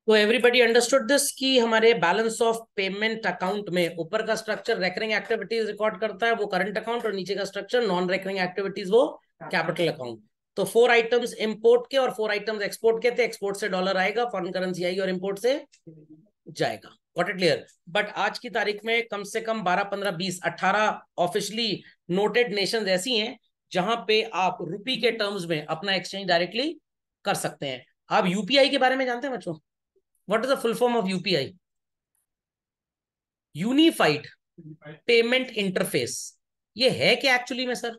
तो everybody understood this कि हमारे बैलेंस ऑफ पेमेंट अकाउंट में ऊपर का स्ट्रक्चर रेकरिंग एक्टिविटीज रिकॉर्ड करता है, वो करंट अकाउंट, और नीचे का स्ट्रक्चर नॉन रेकरिंग एक्टिविटीज, वो कैपिटल अकाउंट। तो 4 आइटम्स इंपोर्ट के और 4 आइटम्स एक्सपोर्ट के थे। एक्सपोर्ट से डॉलर आएगा, फॉरेन करेंसी आएगी, और इंपोर्ट से जाएगा। Got it clear? बट आज की तारीख में कम से कम 12, 15, 20, 18 ऑफिशियली नोटेड नेशंस ऐसी हैं जहां पे आप रुपी के टर्म्स में अपना एक्सचेंज डायरेक्टली कर सकते हैं। आप यूपीआई के बारे में जानते हैं बच्चों? What is the full form of UPI? Unified payment interface. ये है क्या एक्चुअली में सर?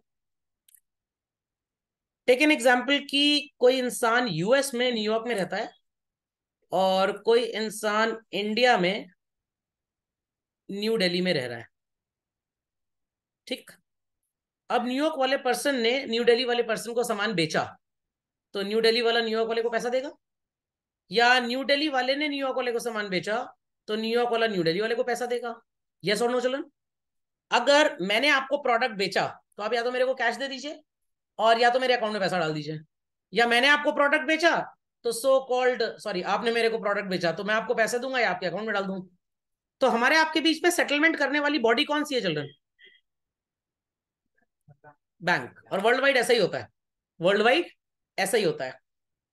टेक एन एग्जाम्पल कि कोई इंसान यूएस में न्यूयॉर्क में रहता है और कोई इंसान इंडिया में न्यू दिल्ली में रह रहा है। ठीक। अब न्यूयॉर्क वाले पर्सन ने न्यू दिल्ली वाले पर्सन को सामान बेचा, तो न्यू दिल्ली वाला न्यूयॉर्क वाले को पैसा देगा? या न्यू दिल्ली वाले ने न्यूयॉर्क वाले को सामान बेचा तो न्यूयॉर्क वाला न्यू दिल्ली वाले को पैसा देगा? यस और नो चलन? अगर मैंने आपको प्रोडक्ट बेचा तो आप या तो मेरे को कैश दे दीजिए और या तो मेरे अकाउंट में पैसा डाल दीजिए। या मैंने आपको प्रोडक्ट बेचा तो सो कॉल्ड सॉरी आपने मेरे को प्रोडक्ट बेचा तो मैं आपको पैसे दूंगा या आपके अकाउंट में डाल दूं। तो हमारे आपके बीच में सेटलमेंट करने वाली बॉडी कौन सी है चिल्ड्रन? बैंक। और वर्ल्ड वाइड ऐसा ही होता है। वर्ल्ड वाइड ऐसा ही होता है।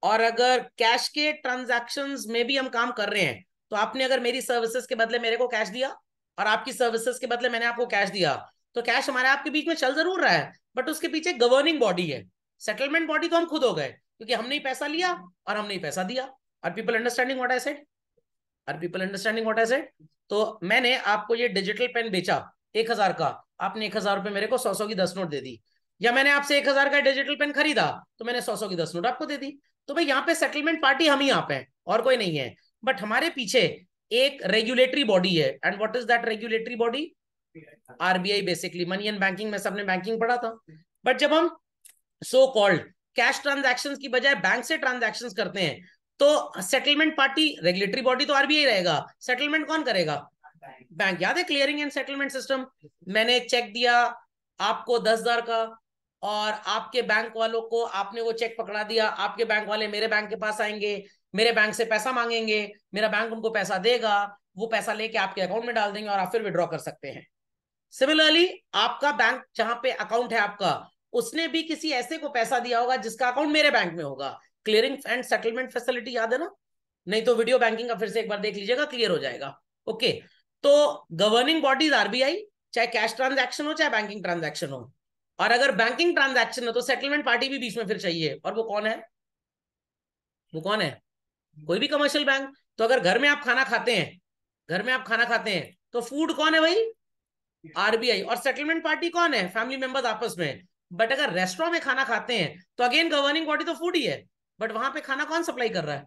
और अगर कैश के ट्रांजैक्शंस में भी हम काम कर रहे हैं, तो आपने अगर मेरी सर्विसेज के बदले मेरे को कैश दिया और आपकी सर्विसेज के बदले मैंने आपको कैश दिया, तो कैश हमारे आपके बीच में चल जरूर रहा है, बट उसके पीछे गवर्निंग बॉडी है। सेटलमेंट बॉडी तो हम खुद हो गए क्योंकि हमने ही पैसा लिया और हमने ही पैसा दिया। Are people understanding what I said? Are people understanding what I said? तो मैंने आपको ये डिजिटल पेन बेचा 1,000 का, आपने 1,000 रुपए मेरे को 100 की 10 नोट दे दी। या मैंने आपसे 1,000 का डिजिटल पेन खरीदा तो मैंने 100 की 10 नोट आपको दे दी। तो भाई यहाँ पे सेटलमेंट पार्टी हम ही आप हैं और कोई नहीं है। बट हमारे पीछे एक रेगुलेटरी बॉडी है। And what is that regulatory body? RBI. Basically money and banking में सबने बैंकिंग पढ़ा था। बट जब हम सो कॉल्ड कैश ट्रांजैक्शंस की बजाय बैंक से ट्रांजैक्शंस करते हैं, तो सेटलमेंट पार्टी रेगुलेटरी बॉडी तो आरबीआई रहेगा, सेटलमेंट कौन करेगा? बैंक। याद है क्लियरिंग एंड सेटलमेंट सिस्टम? मैंने चेक दिया आपको 10,000 का और आपके बैंक वालों को आपने वो चेक पकड़ा दिया, आपके बैंक वाले मेरे बैंक के पास आएंगे, मेरे बैंक से पैसा मांगेंगे, मेरा बैंक उनको पैसा देगा, वो पैसा लेके आपके अकाउंट में डाल देंगे और आप फिर विड्रॉ कर सकते हैं। सिमिलरली आपका बैंक जहां पे अकाउंट है आपका, उसने भी किसी ऐसे को पैसा दिया होगा जिसका अकाउंट मेरे बैंक में होगा। क्लियरिंग एंड सेटलमेंट फैसिलिटी याद है ना? नहीं तो वीडियो बैंकिंग का फिर से एक बार देख लीजिएगा, क्लियर हो जाएगा। ओके। तो गवर्निंग बॉडीज आरबीआई, चाहे कैश ट्रांजैक्शन हो चाहे बैंकिंग ट्रांजैक्शन हो। और अगर बैंकिंग ट्रांजैक्शन हो तो सेटलमेंट पार्टी भी बीच में फिर चाहिए, और वो कौन है? वो कौन है? कोई भी कमर्शियल बैंक। तो अगर घर में आप खाना खाते हैं, घर में आप खाना खाते हैं, तो फूड कौन है भाई? आरबीआई। और सेटलमेंट पार्टी कौन है? फैमिली मेंबर्स आपस में। बट अगर रेस्टोरेंट में खाना खाते हैं तो अगेन गवर्निंग बॉडी तो फूड ही है, बट वहां पे खाना कौन सप्लाई कर रहा है?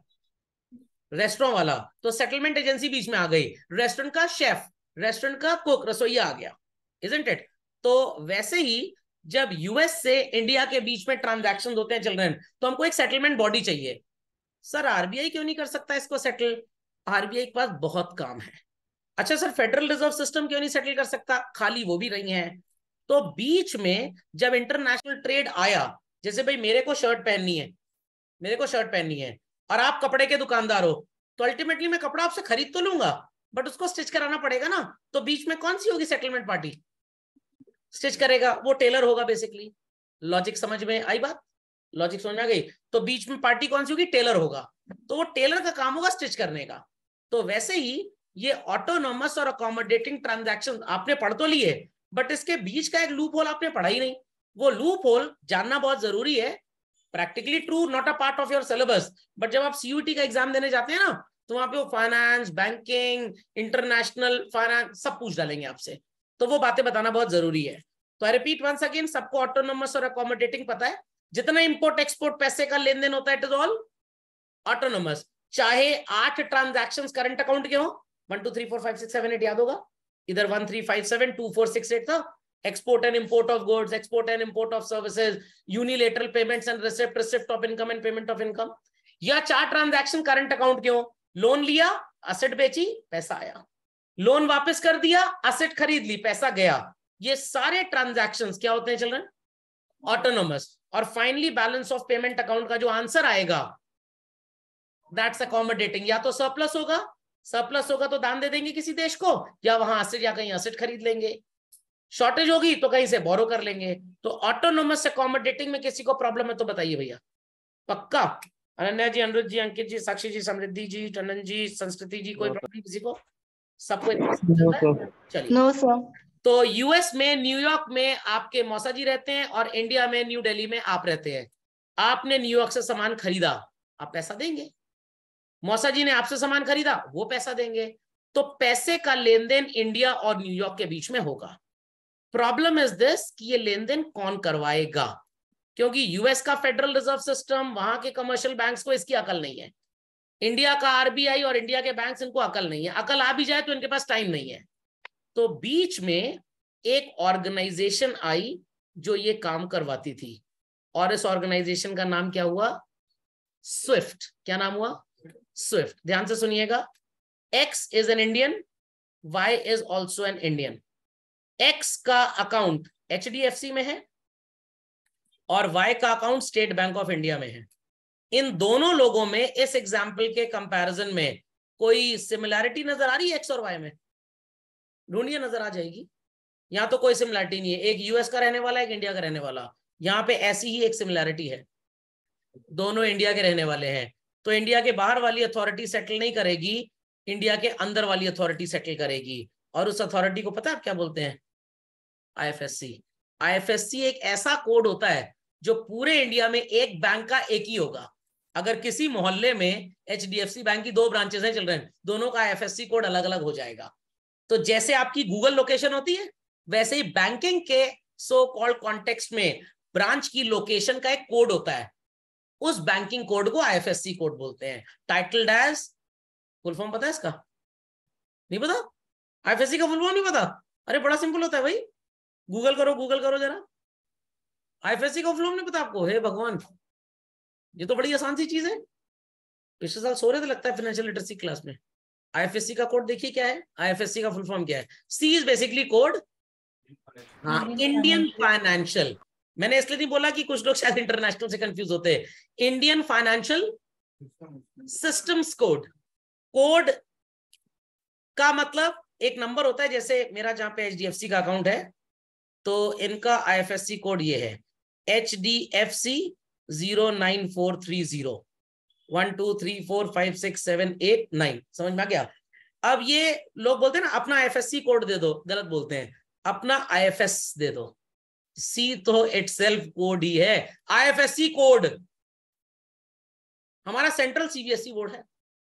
रेस्टोरेंट वाला। तो सेटलमेंट एजेंसी बीच में आ गई, रेस्टोरेंट का शेफ, रेस्टोरेंट का कुक, रसोईया आ गया। Isn't it? तो वैसे ही जब यूएस से इंडिया के बीच में ट्रांजैक्शन होते हैं चिल्ड्रन, तो हमको एक सेटलमेंट बॉडी चाहिए। सर आरबीआई क्यों नहीं कर सकता इसको सेटल? आरबीआई के पास बहुत काम है। अच्छा सर फेडरल रिजर्व सिस्टम क्यों नहीं सेटल कर सकता? खाली वो भी नहीं है। तो बीच में जब इंटरनेशनल ट्रेड आया, जैसे भाई मेरे को शर्ट पहननी है, मेरे को शर्ट पहननी है और आप कपड़े के दुकानदार हो, तो अल्टीमेटली मैं कपड़ा आपसे खरीद तो लूंगा, बट उसको स्टिच कराना पड़ेगा ना। तो बीच में कौन सी होगी सेटलमेंट पार्टी? स्टिच करेगा वो टेलर होगा बेसिकली। लॉजिक समझ में आई बात? लॉजिक समझ में आ गई? तो बीच में पार्टी कौन सी होगी? टेलर होगा। तो वो टेलर का काम होगा स्टिच करने का। तो वैसे ही ये ऑटोनोमस और अकोमोडेटिंग ट्रांजैक्शन आपने पढ़ तो लिए, बट इसके बीच का एक लूप होल आपने पढ़ा ही नहीं। वो लूप होल जानना बहुत जरूरी है। Practically true, not a part of your syllabus, but जब आप सीयूटी का एग्जाम देने जाते हैं ना, तो वहां पे वो फाइनेंस, बैंकिंग, इंटरनेशनल फाइनेंस सब पूछ डालेंगे आपसे। तो वो बातें बताना बहुत जरूरी है। तो आई रिपीट वंस अगेन, सबको ऑटोनोमस और अकोमोडेटिंग पता है। जितना इंपोर्ट एक्सपोर्ट पैसे का लेन देन होता है, इट इज ऑल ऑटोनोमस। चाहे 8 ट्रांजैक्शंस करंट अकाउंट के हो, 1 2 3 4 5 6 7 8 याद होगा, इधर 1 3 5 7 2 4 6 8 था। export and import of goods, export and import of services, unilateral payments and receipt of income and payment of income। या 4 ट्रांजैक्शन करंट अकाउंट के हो, लोन लिया, असेट बेची, पैसा आया, लोन वापस कर दिया, असेट खरीद ली, पैसा गया। ये सारे ट्रांजैक्शंस क्या होते हैं चिल्ड्रन? ऑटोनोमस। और finally balance of payment account का जो आंसर आएगा दैट्स अकोमोडेटिंग। या तो सरप्लस होगा तो दान दे देंगे किसी देश को, या वहां एसेट या कहीं एसेट खरीद लेंगे। शॉर्टेज होगी तो कहीं से बोरो कर लेंगे। तो ऑटोनोमस अकोमोडेटिंग में किसी को प्रॉब्लम है तो बताइए भैया, पक्का? अनन्या जी, अनुरुद्ध जी, अंकित जी, साक्षी जी, समृद्धि जी, टंडन जी, संस्कृति जी, कोई प्रॉब्लम किसी को? सबको इतना नो समझ सर। चलिए। No sir. तो यूएस में न्यूयॉर्क में आपके मौसा जी रहते हैं और इंडिया में न्यू दिल्ली में आप रहते हैं। आपने न्यूयॉर्क से सामान खरीदा, आप पैसा देंगे। मौसा जी ने आपसे सामान खरीदा, वो पैसा देंगे। तो पैसे का लेन देन इंडिया और न्यूयॉर्क के बीच में होगा। प्रॉब्लम इज दिस कि ये लेन देन कौन करवाएगा, क्योंकि यूएस का फेडरल रिजर्व सिस्टम, वहां के कमर्शियल बैंक्स को इसकी अकल नहीं है। इंडिया का आरबीआई और इंडिया के बैंक्स, इनको अकल नहीं है। अकल आ भी जाए तो इनके पास टाइम नहीं है। तो बीच में एक ऑर्गेनाइजेशन आई जो ये काम करवाती थी, और इस ऑर्गेनाइजेशन का नाम क्या हुआ? स्विफ्ट। क्या नाम हुआ? स्विफ्ट। ध्यान से सुनिएगा। X is an Indian, Y is also an Indian. X का अकाउंट एचडीएफसी में है और वाई का account State Bank of India में है। इन दोनों लोगों में इस एग्जाम्पल के कंपैरिजन में कोई सिमिलैरिटी नजर आ रही है एक्स और वाई में? ढूंढिए, नजर आ जाएगी। यहां तो कोई सिमिलैरिटी नहीं है। एक यूएस का रहने वाला, एक इंडिया का रहने वाला। यहां पे ऐसी ही एक सिमिलैरिटी है, दोनों इंडिया के रहने वाले हैं। तो इंडिया के बाहर वाली अथॉरिटी सेटल नहीं करेगी, इंडिया के अंदर वाली अथॉरिटी सेटल करेगी। और उस अथॉरिटी को पता है आप क्या बोलते हैं? आईएफएससी। आईएफएससी एक ऐसा कोड होता है जो पूरे इंडिया में एक बैंक का एक ही होगा। अगर किसी मोहल्ले में एचडीएफसी बैंक की 2 ब्रांचेस हैं चिल्ड्रन, दोनों का आईएफएससी कोड अलग अलग हो जाएगा। तो जैसे आपकी गूगल लोकेशन होती है, वैसे ही बैंकिंग के सो कॉल्ड कॉन्टेक्स्ट में ब्रांच की लोकेशन का एक कोड होता है। उस बैंकिंग कोड को आईएफएससी कोड बोलते हैं। टाइटल्ड एज, फुल फॉर्म पता है इसका? नहीं पता? आईएफएससी का फुल फॉर्म नहीं पता? अरे बड़ा सिंपल होता है भाई, गूगल करो जरा। आईएफएससी का फुल फॉर्म नहीं पता आपको? हे भगवान, ये तो बड़ी आसान सी चीज है। पिछले साल सो रहे थे लगता है फाइनेंशियल लिटरेसी क्लास में। आईएफएससी का कोड देखिए क्या है। आईएफएससी का फुल फॉर्म क्या है? सी इज बेसिकली कोड, हाँ, इंडियन फाइनेंशियल। मैंने इसलिए नहीं बोला कि कुछ लोग शायद इंटरनेशनल से कंफ्यूज होते हैं। Indian financial systems code. Code का मतलब एक नंबर होता है, जैसे मेरा जहां पे एचडीएफसी का अकाउंट है तो इनका आईएफएससी कोड ये है HDFC 09430 1 2 3 4 5 6 7 8 9। समझ में आ गया? अब ये लोग बोलते हैं ना अपना आईएफएससी कोड दे दो, गलत बोलते हैं, अपना आईएफएस दे दो। सी तो इटसेल्फ कोड ही है। आईएफएससी कोड हमारा सेंट्रल सीबीएसई बोर्ड है।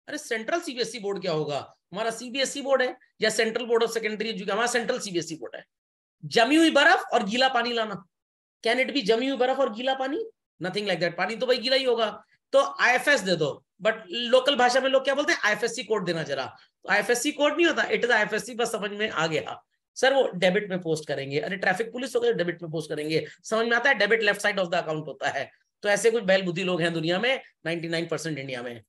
अरे सेंट्रल सीबीएसई बोर्ड क्या होगा? हमारा सीबीएसई बोर्ड है या central board of secondary education? हमारा सेंट्रल सीबीएसई बोर्ड है। जमी हुई बर्फ और गीला पानी लाना, कैन इट बी जमी हुई बर्फ और गीला पानी? Nothing like that. पानी तो भाई गीला ही होगा। तो आईएफएस दे दो, बट लोकल भाषा में लोग क्या बोलते हैं? आईएफएससी कोड देना जरा। तो आईएफएससी कोड नहीं होता, इट इज आईएफएससी। बस समझ में आ गया सर, वो डेबिट में पोस्ट करेंगे। अरे ट्रैफिक पुलिस हो गए, डेबिट में पोस्ट करेंगे। समझ में आता है? Debit left side of the account होता है। तो ऐसे कुछ बैल बुद्धि लोग हैं दुनिया में, 99% इंडिया में।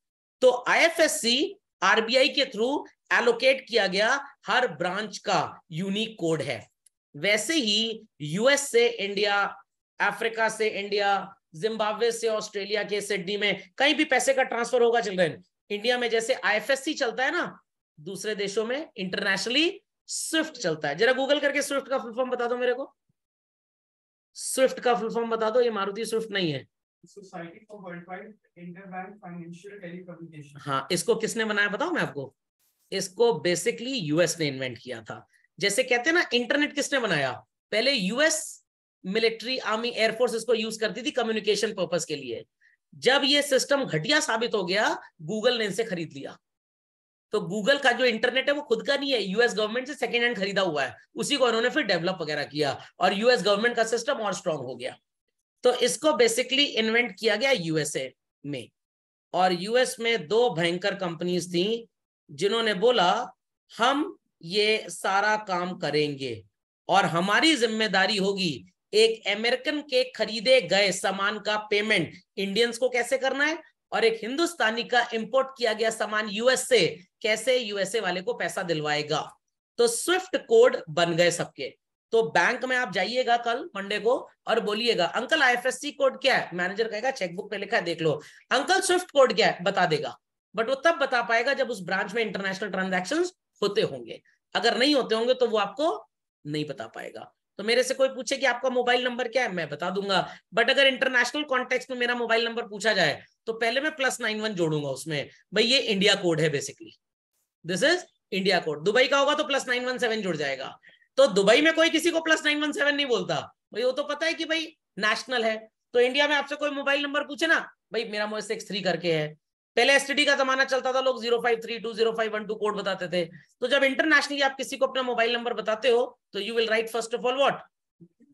तो आईएफएससी आरबीआई के थ्रू एलोकेट किया गया हर ब्रांच का यूनिक कोड है। वैसे ही यूएस से इंडिया, अफ्रीका से इंडिया, जिम्बाब्वे से ऑस्ट्रेलिया के सिडनी में कहीं भी पैसे का ट्रांसफर होगा चिल्ड्रन, इंडिया में जैसे आईएफएससी चलता है ना, दूसरे देशों में इंटरनेशनली स्विफ्ट चलता है। जरा गूगल करके स्विफ्ट का फुल फॉर्म बता दो मेरे को। स्विफ्ट का फुल फॉर्म बता दो। ये मारुति स्विफ्ट नहीं है। Society for worldwide interbank financial telecommunication. हाँ, इसको किसने बनाया बताओ मैं आपको? इसको बेसिकली यूएस ने इन्वेंट किया था। जैसे कहते हैं ना इंटरनेट किसने बनाया? पहले यूएस मिलिट्री, आर्मी, एयरफोर्स इसको यूज करती थी कम्युनिकेशन पर्पस के लिए। जब ये सिस्टम घटिया साबित हो गया, गूगल ने इनसे खरीद लिया। तो गूगल का जो इंटरनेट है वो खुद का नहीं है, यूएस गवर्नमेंट से सेकेंड हैंड खरीदा हुआ है। उसी को उन्होंने फिर डेवलप वगैरह किया और यूएस गवर्नमेंट का सिस्टम और स्ट्रांग हो गया। तो इसको बेसिकली इन्वेंट किया गया यूएसए में। और यूएस में 2 भयंकर कंपनीज थी जिन्होंने बोला हम ये सारा काम करेंगे और हमारी जिम्मेदारी होगी एक अमेरिकन के खरीदे गए सामान का पेमेंट इंडियंस को कैसे करना है, और एक हिंदुस्तानी का इंपोर्ट किया गया सामान यूएस से कैसे यूएसए वाले को पैसा दिलवाएगा। तो स्विफ्ट कोड बन गए सबके। तो बैंक में आप जाइएगा कल मंडे को और बोलिएगा अंकल आईएफएससी कोड क्या है, मैनेजर कहेगा चेकबुक पे लिखा है देख लो। अंकल स्विफ्ट कोड क्या है, बता देगा। बट वो तब बता पाएगा जब उस ब्रांच में इंटरनेशनल ट्रांजैक्शंस होते होंगे, अगर नहीं होते होंगे तो वो आपको नहीं बता पाएगा। तो मेरे से कोई पूछे कि आपका मोबाइल नंबर क्या है, मैं बता दूंगा, बट अगर इंटरनेशनल कॉन्टेक्स्ट में मेरा मोबाइल नंबर पूछा जाए तो पहले मैं +91 जोड़ूंगा उसमें, भाई ये इंडिया कोड है, basically this is India code. Dubai का होगा तो +917 जुड़ जाएगा। तो दुबई में कोई किसी को +917 नहीं बोलता भाई, वो तो पता है कि भाई नेशनल है। तो इंडिया में आपसे कोई मोबाइल नंबर पूछे ना, भाई मेरा मोबाइल 63 करके है, पहले एसटीडी का जमाना चलता था, लोग 05320512 कोड बताते थे। तो जब इंटरनेशनली आप किसी को अपना मोबाइल नंबर बताते हो तो you will write first of all what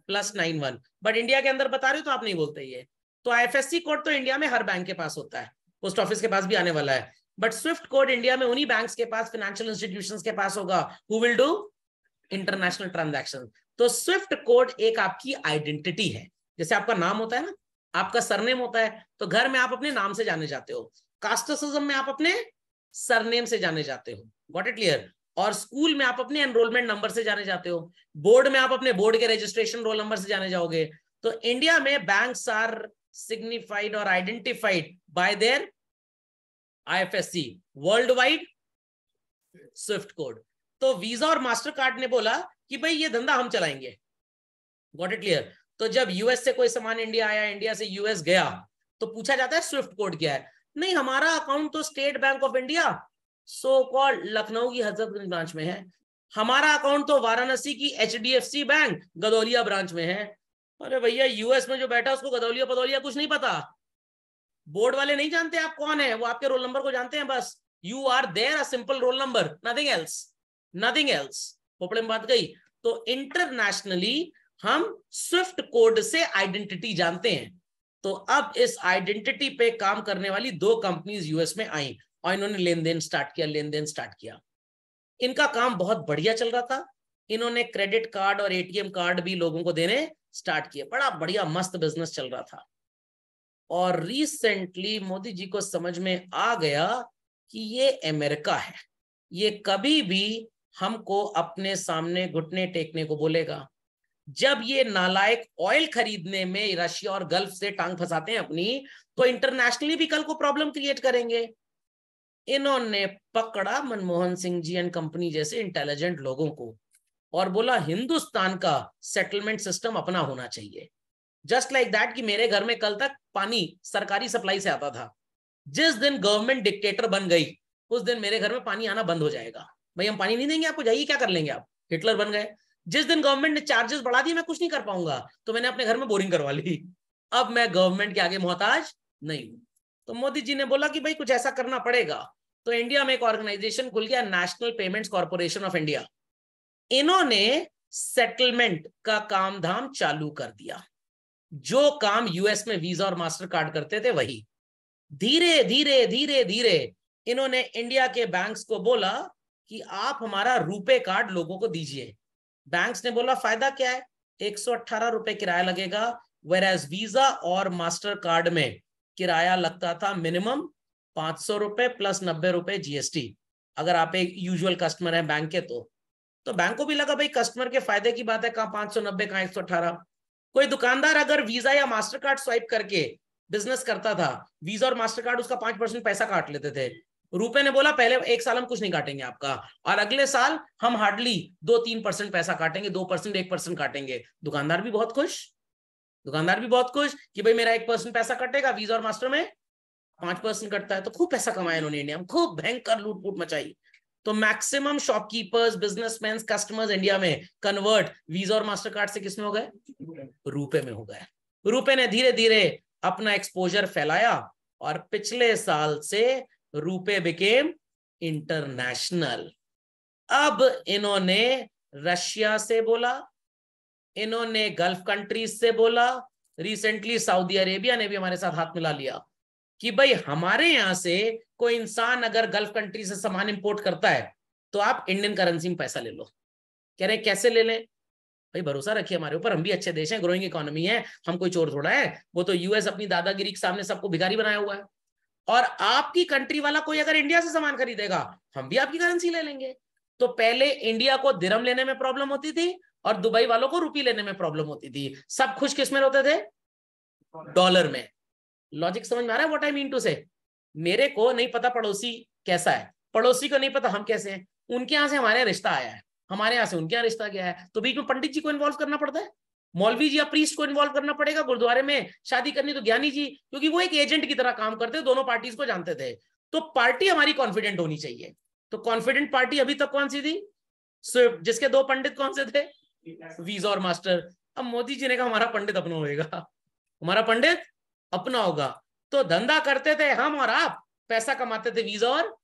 +91, but India के अंदर बता रहे हो तो आप नहीं बोलते ये। तो आईएफएससी कोड तो इंडिया में हर बैंक के पास होता है, पोस्ट ऑफिस के पास भी आने वाला है, बट स्विफ्ट कोड इंडिया में उन्हीं बैंक्स के पास, फाइनेंशियल इंस्टीट्यूशंस के पास होगा who will do international transaction. तो स्विफ्ट कोड एक आपकी आइडेंटिटी है, जैसे आपका नाम होता है ना, आपका सरनेम होता है, तो घर में आप अपने नाम से जाने जाते हो, कास्टिसिज्म में आप अपने सरनेम से जाने जाते हो, गॉट इट क्लियर, और स्कूल में आप अपने एनरोलमेंट नंबर से जाने जाते हो, बोर्ड में आप अपने बोर्ड के रजिस्ट्रेशन रोल नंबर से जाने जाओगे। तो इंडिया में बैंक्स आर सिग्निफाइड और identified by there IFSC, world wide Swift code. तो वीजा और मास्टर कार्ड ने बोला कि भाई ये धंधा हम चलाएंगे, गॉट इट क्लियर। तो जब यूएस से कोई सामान इंडिया आया, इंडिया से यूएस गया, तो पूछा जाता है स्विफ्ट कोड क्या है, नहीं हमारा अकाउंट तो state Bank of India so called Lucknow की हजरतगंज ब्रांच में है, हमारा अकाउंट तो वाराणसी की एचडीएफसी बैंक गदौलिया ब्रांच में है। अरे भैया यूएस में जो बैठा उसको गदौलिया पदौलिया कुछ नहीं पता, बोर्ड वाले नहीं जानते आप कौन है, वो आपके रोल नंबर को जानते हैं बस, you are there a simple roll number, nothing else, nothing else. पोपड़े में बात गई। तो इंटरनेशनली हम स्विफ्ट कोड से आइडेंटिटी जानते हैं। तो अब इस आइडेंटिटी पे काम करने वाली 2 कंपनीज यूएस में आई और इन्होंने लेन देन स्टार्ट किया। इनका काम बहुत बढ़िया चल रहा था, इन्होंने क्रेडिट कार्ड और एटीएम कार्ड भी लोगों को देने स्टार्ट किए, बड़ा बढ़िया मस्त बिजनेस चल रहा था। और रिसेंटली मोदी जी को समझ में आ गया कि ये अमेरिका है, ये कभी भी हमको अपने सामने घुटने टेकने को बोलेगा। जब ये नालायक ऑयल खरीदने में रशिया और गल्फ से टांग फंसाते हैं अपनी, तो इंटरनेशनली भी कल को प्रॉब्लम क्रिएट करेंगे। इन्होंने पकड़ा मनमोहन सिंह जी एंड कंपनी जैसे इंटेलिजेंट लोगों को और बोला हिंदुस्तान का सेटलमेंट सिस्टम अपना होना चाहिए। जस्ट लाइक दैट कि मेरे घर में कल तक पानी सरकारी सप्लाई से आता था, जिस दिन गवर्नमेंट डिक्टेटर बन गई उस दिन मेरे घर में पानी आना बंद हो जाएगा। भाई हम पानी नहीं देंगे आपको, जाइए क्या कर लेंगे आप, हिटलर बन गए। जिस दिन गवर्नमेंट ने चार्जेस बढ़ा दिए मैं कुछ नहीं कर पाऊंगा, तो मैंने अपने घर में बोरिंग करवा ली, अब मैं गवर्नमेंट के आगे मोहताज नहीं हूं। तो मोदी जी ने बोला कि भाई कुछ ऐसा करना पड़ेगा। तो इंडिया में एक ऑर्गेनाइजेशन खुल गया, national payments corporation of India. इन्होंने सेटलमेंट का काम धाम चालू कर दिया, जो काम यूएस में वीजा और मास्टर कार्ड करते थे वही। धीरे धीरे धीरे धीरे इन्होंने इंडिया के बैंक्स को बोला कि आप हमारा रुपे कार्ड लोगों को दीजिए। बैंक्स ने बोला फायदा क्या है, 118 रुपए किराया लगेगा, वेराज वीजा और मास्टर कार्ड में किराया लगता था मिनिमम 500 रुपए प्लस 90 रुपए जीएसटी, अगर आप एक यूजुअल कस्टमर है बैंक के। तो बैंक को भी लगा भाई कस्टमर के फायदे की बात है, कहां 590 कहां 118। कोई दुकानदार अगर वीजा या मास्टर कार्ड स्वाइप करके बिजनेस करता था, वीजा और मास्टर कार्ड उसका 5% पैसा काट लेते थे। रुपए ने बोला पहले 1 साल हम कुछ नहीं काटेंगे आपका, और अगले साल हम हार्डली 2-3% पैसा काटेंगे, 2% 1% काटेंगे। दुकानदार भी बहुत खुश, दुकानदार भी बहुत खुश कि भाई मेरा 1% पैसा कटेगा, वीजा और मास्टर में 5% कटता है। तो खूब पैसा कमाया इन्होंने इंडिया में, खूब भयंकर लूटपूट मचाई। तो maximum shopkeepers, businessman, customers India में कन्वर्ट वीजा और मास्टर कार्ड से किसमें हो गए, रुपए में हो गए। रुपए ने धीरे धीरे अपना एक्सपोजर फैलाया और पिछले साल से रुपए बिकेम इंटरनेशनल। अब इन्होंने रशिया से बोला, इन्होंने गल्फ कंट्रीज से बोला, रिसेंटली सऊदी अरेबिया ने भी हमारे साथ हाथ मिला लिया कि भाई हमारे यहां से कोई इंसान अगर गल्फ कंट्री से सामान इंपोर्ट करता है तो आप इंडियन करेंसी में पैसा ले लो। कह रहे कैसे ले लें, भाई भरोसा रखिए हमारे ऊपर, हम भी अच्छे देश हैं, ग्रोइंग इकोनॉमी है, हम कोई चोर थोड़ा है। वो तो यूएस अपनी दादागिरी के सामने सबको भिखारी बनाया हुआ है। और आपकी कंट्री वाला कोई अगर इंडिया से सामान खरीदेगा हम भी आपकी करेंसी ले लेंगे। तो पहले इंडिया को दिरहम लेने में प्रॉब्लम होती थी और दुबई वालों को रुपी लेने में प्रॉब्लम होती थी। सब खुश किस में होते थे, डॉलर में। लॉजिक समझ में आ रहा है व्हाट आई मीन टू से? मेरे को नहीं पता पड़ोसी कैसा है, पड़ोसी को नहीं पता हम कैसे हैं, उनके यहाँ से हमारे यहाँ रिश्ता आया है, हमारे यहाँ से उनके यहाँ रिश्ता गया है, तो बीच में पंडित जी को इन्वॉल्व करना पड़ता है, मौलवी जी या प्रीस्ट को इन्वॉल्व करना पड़ेगा गुरुद्वारे में शादी करनी तो ज्ञानी जी, क्योंकि वो एक एजेंट की तरह काम करते, दोनों पार्टीज को जानते थे। तो पार्टी हमारी कॉन्फिडेंट होनी चाहिए। तो कॉन्फिडेंट पार्टी अभी तक कौन सी थी? स्विफ्ट, जिसके दो पंडित कौन से थे? वीजा और मास्टर। अब मोदी जी ने कहा हमारा पंडित अपना होगा, हमारा पंडित अपना होगा। तो धंधा करते थे हम और आप, पैसा कमाते थे वीजा और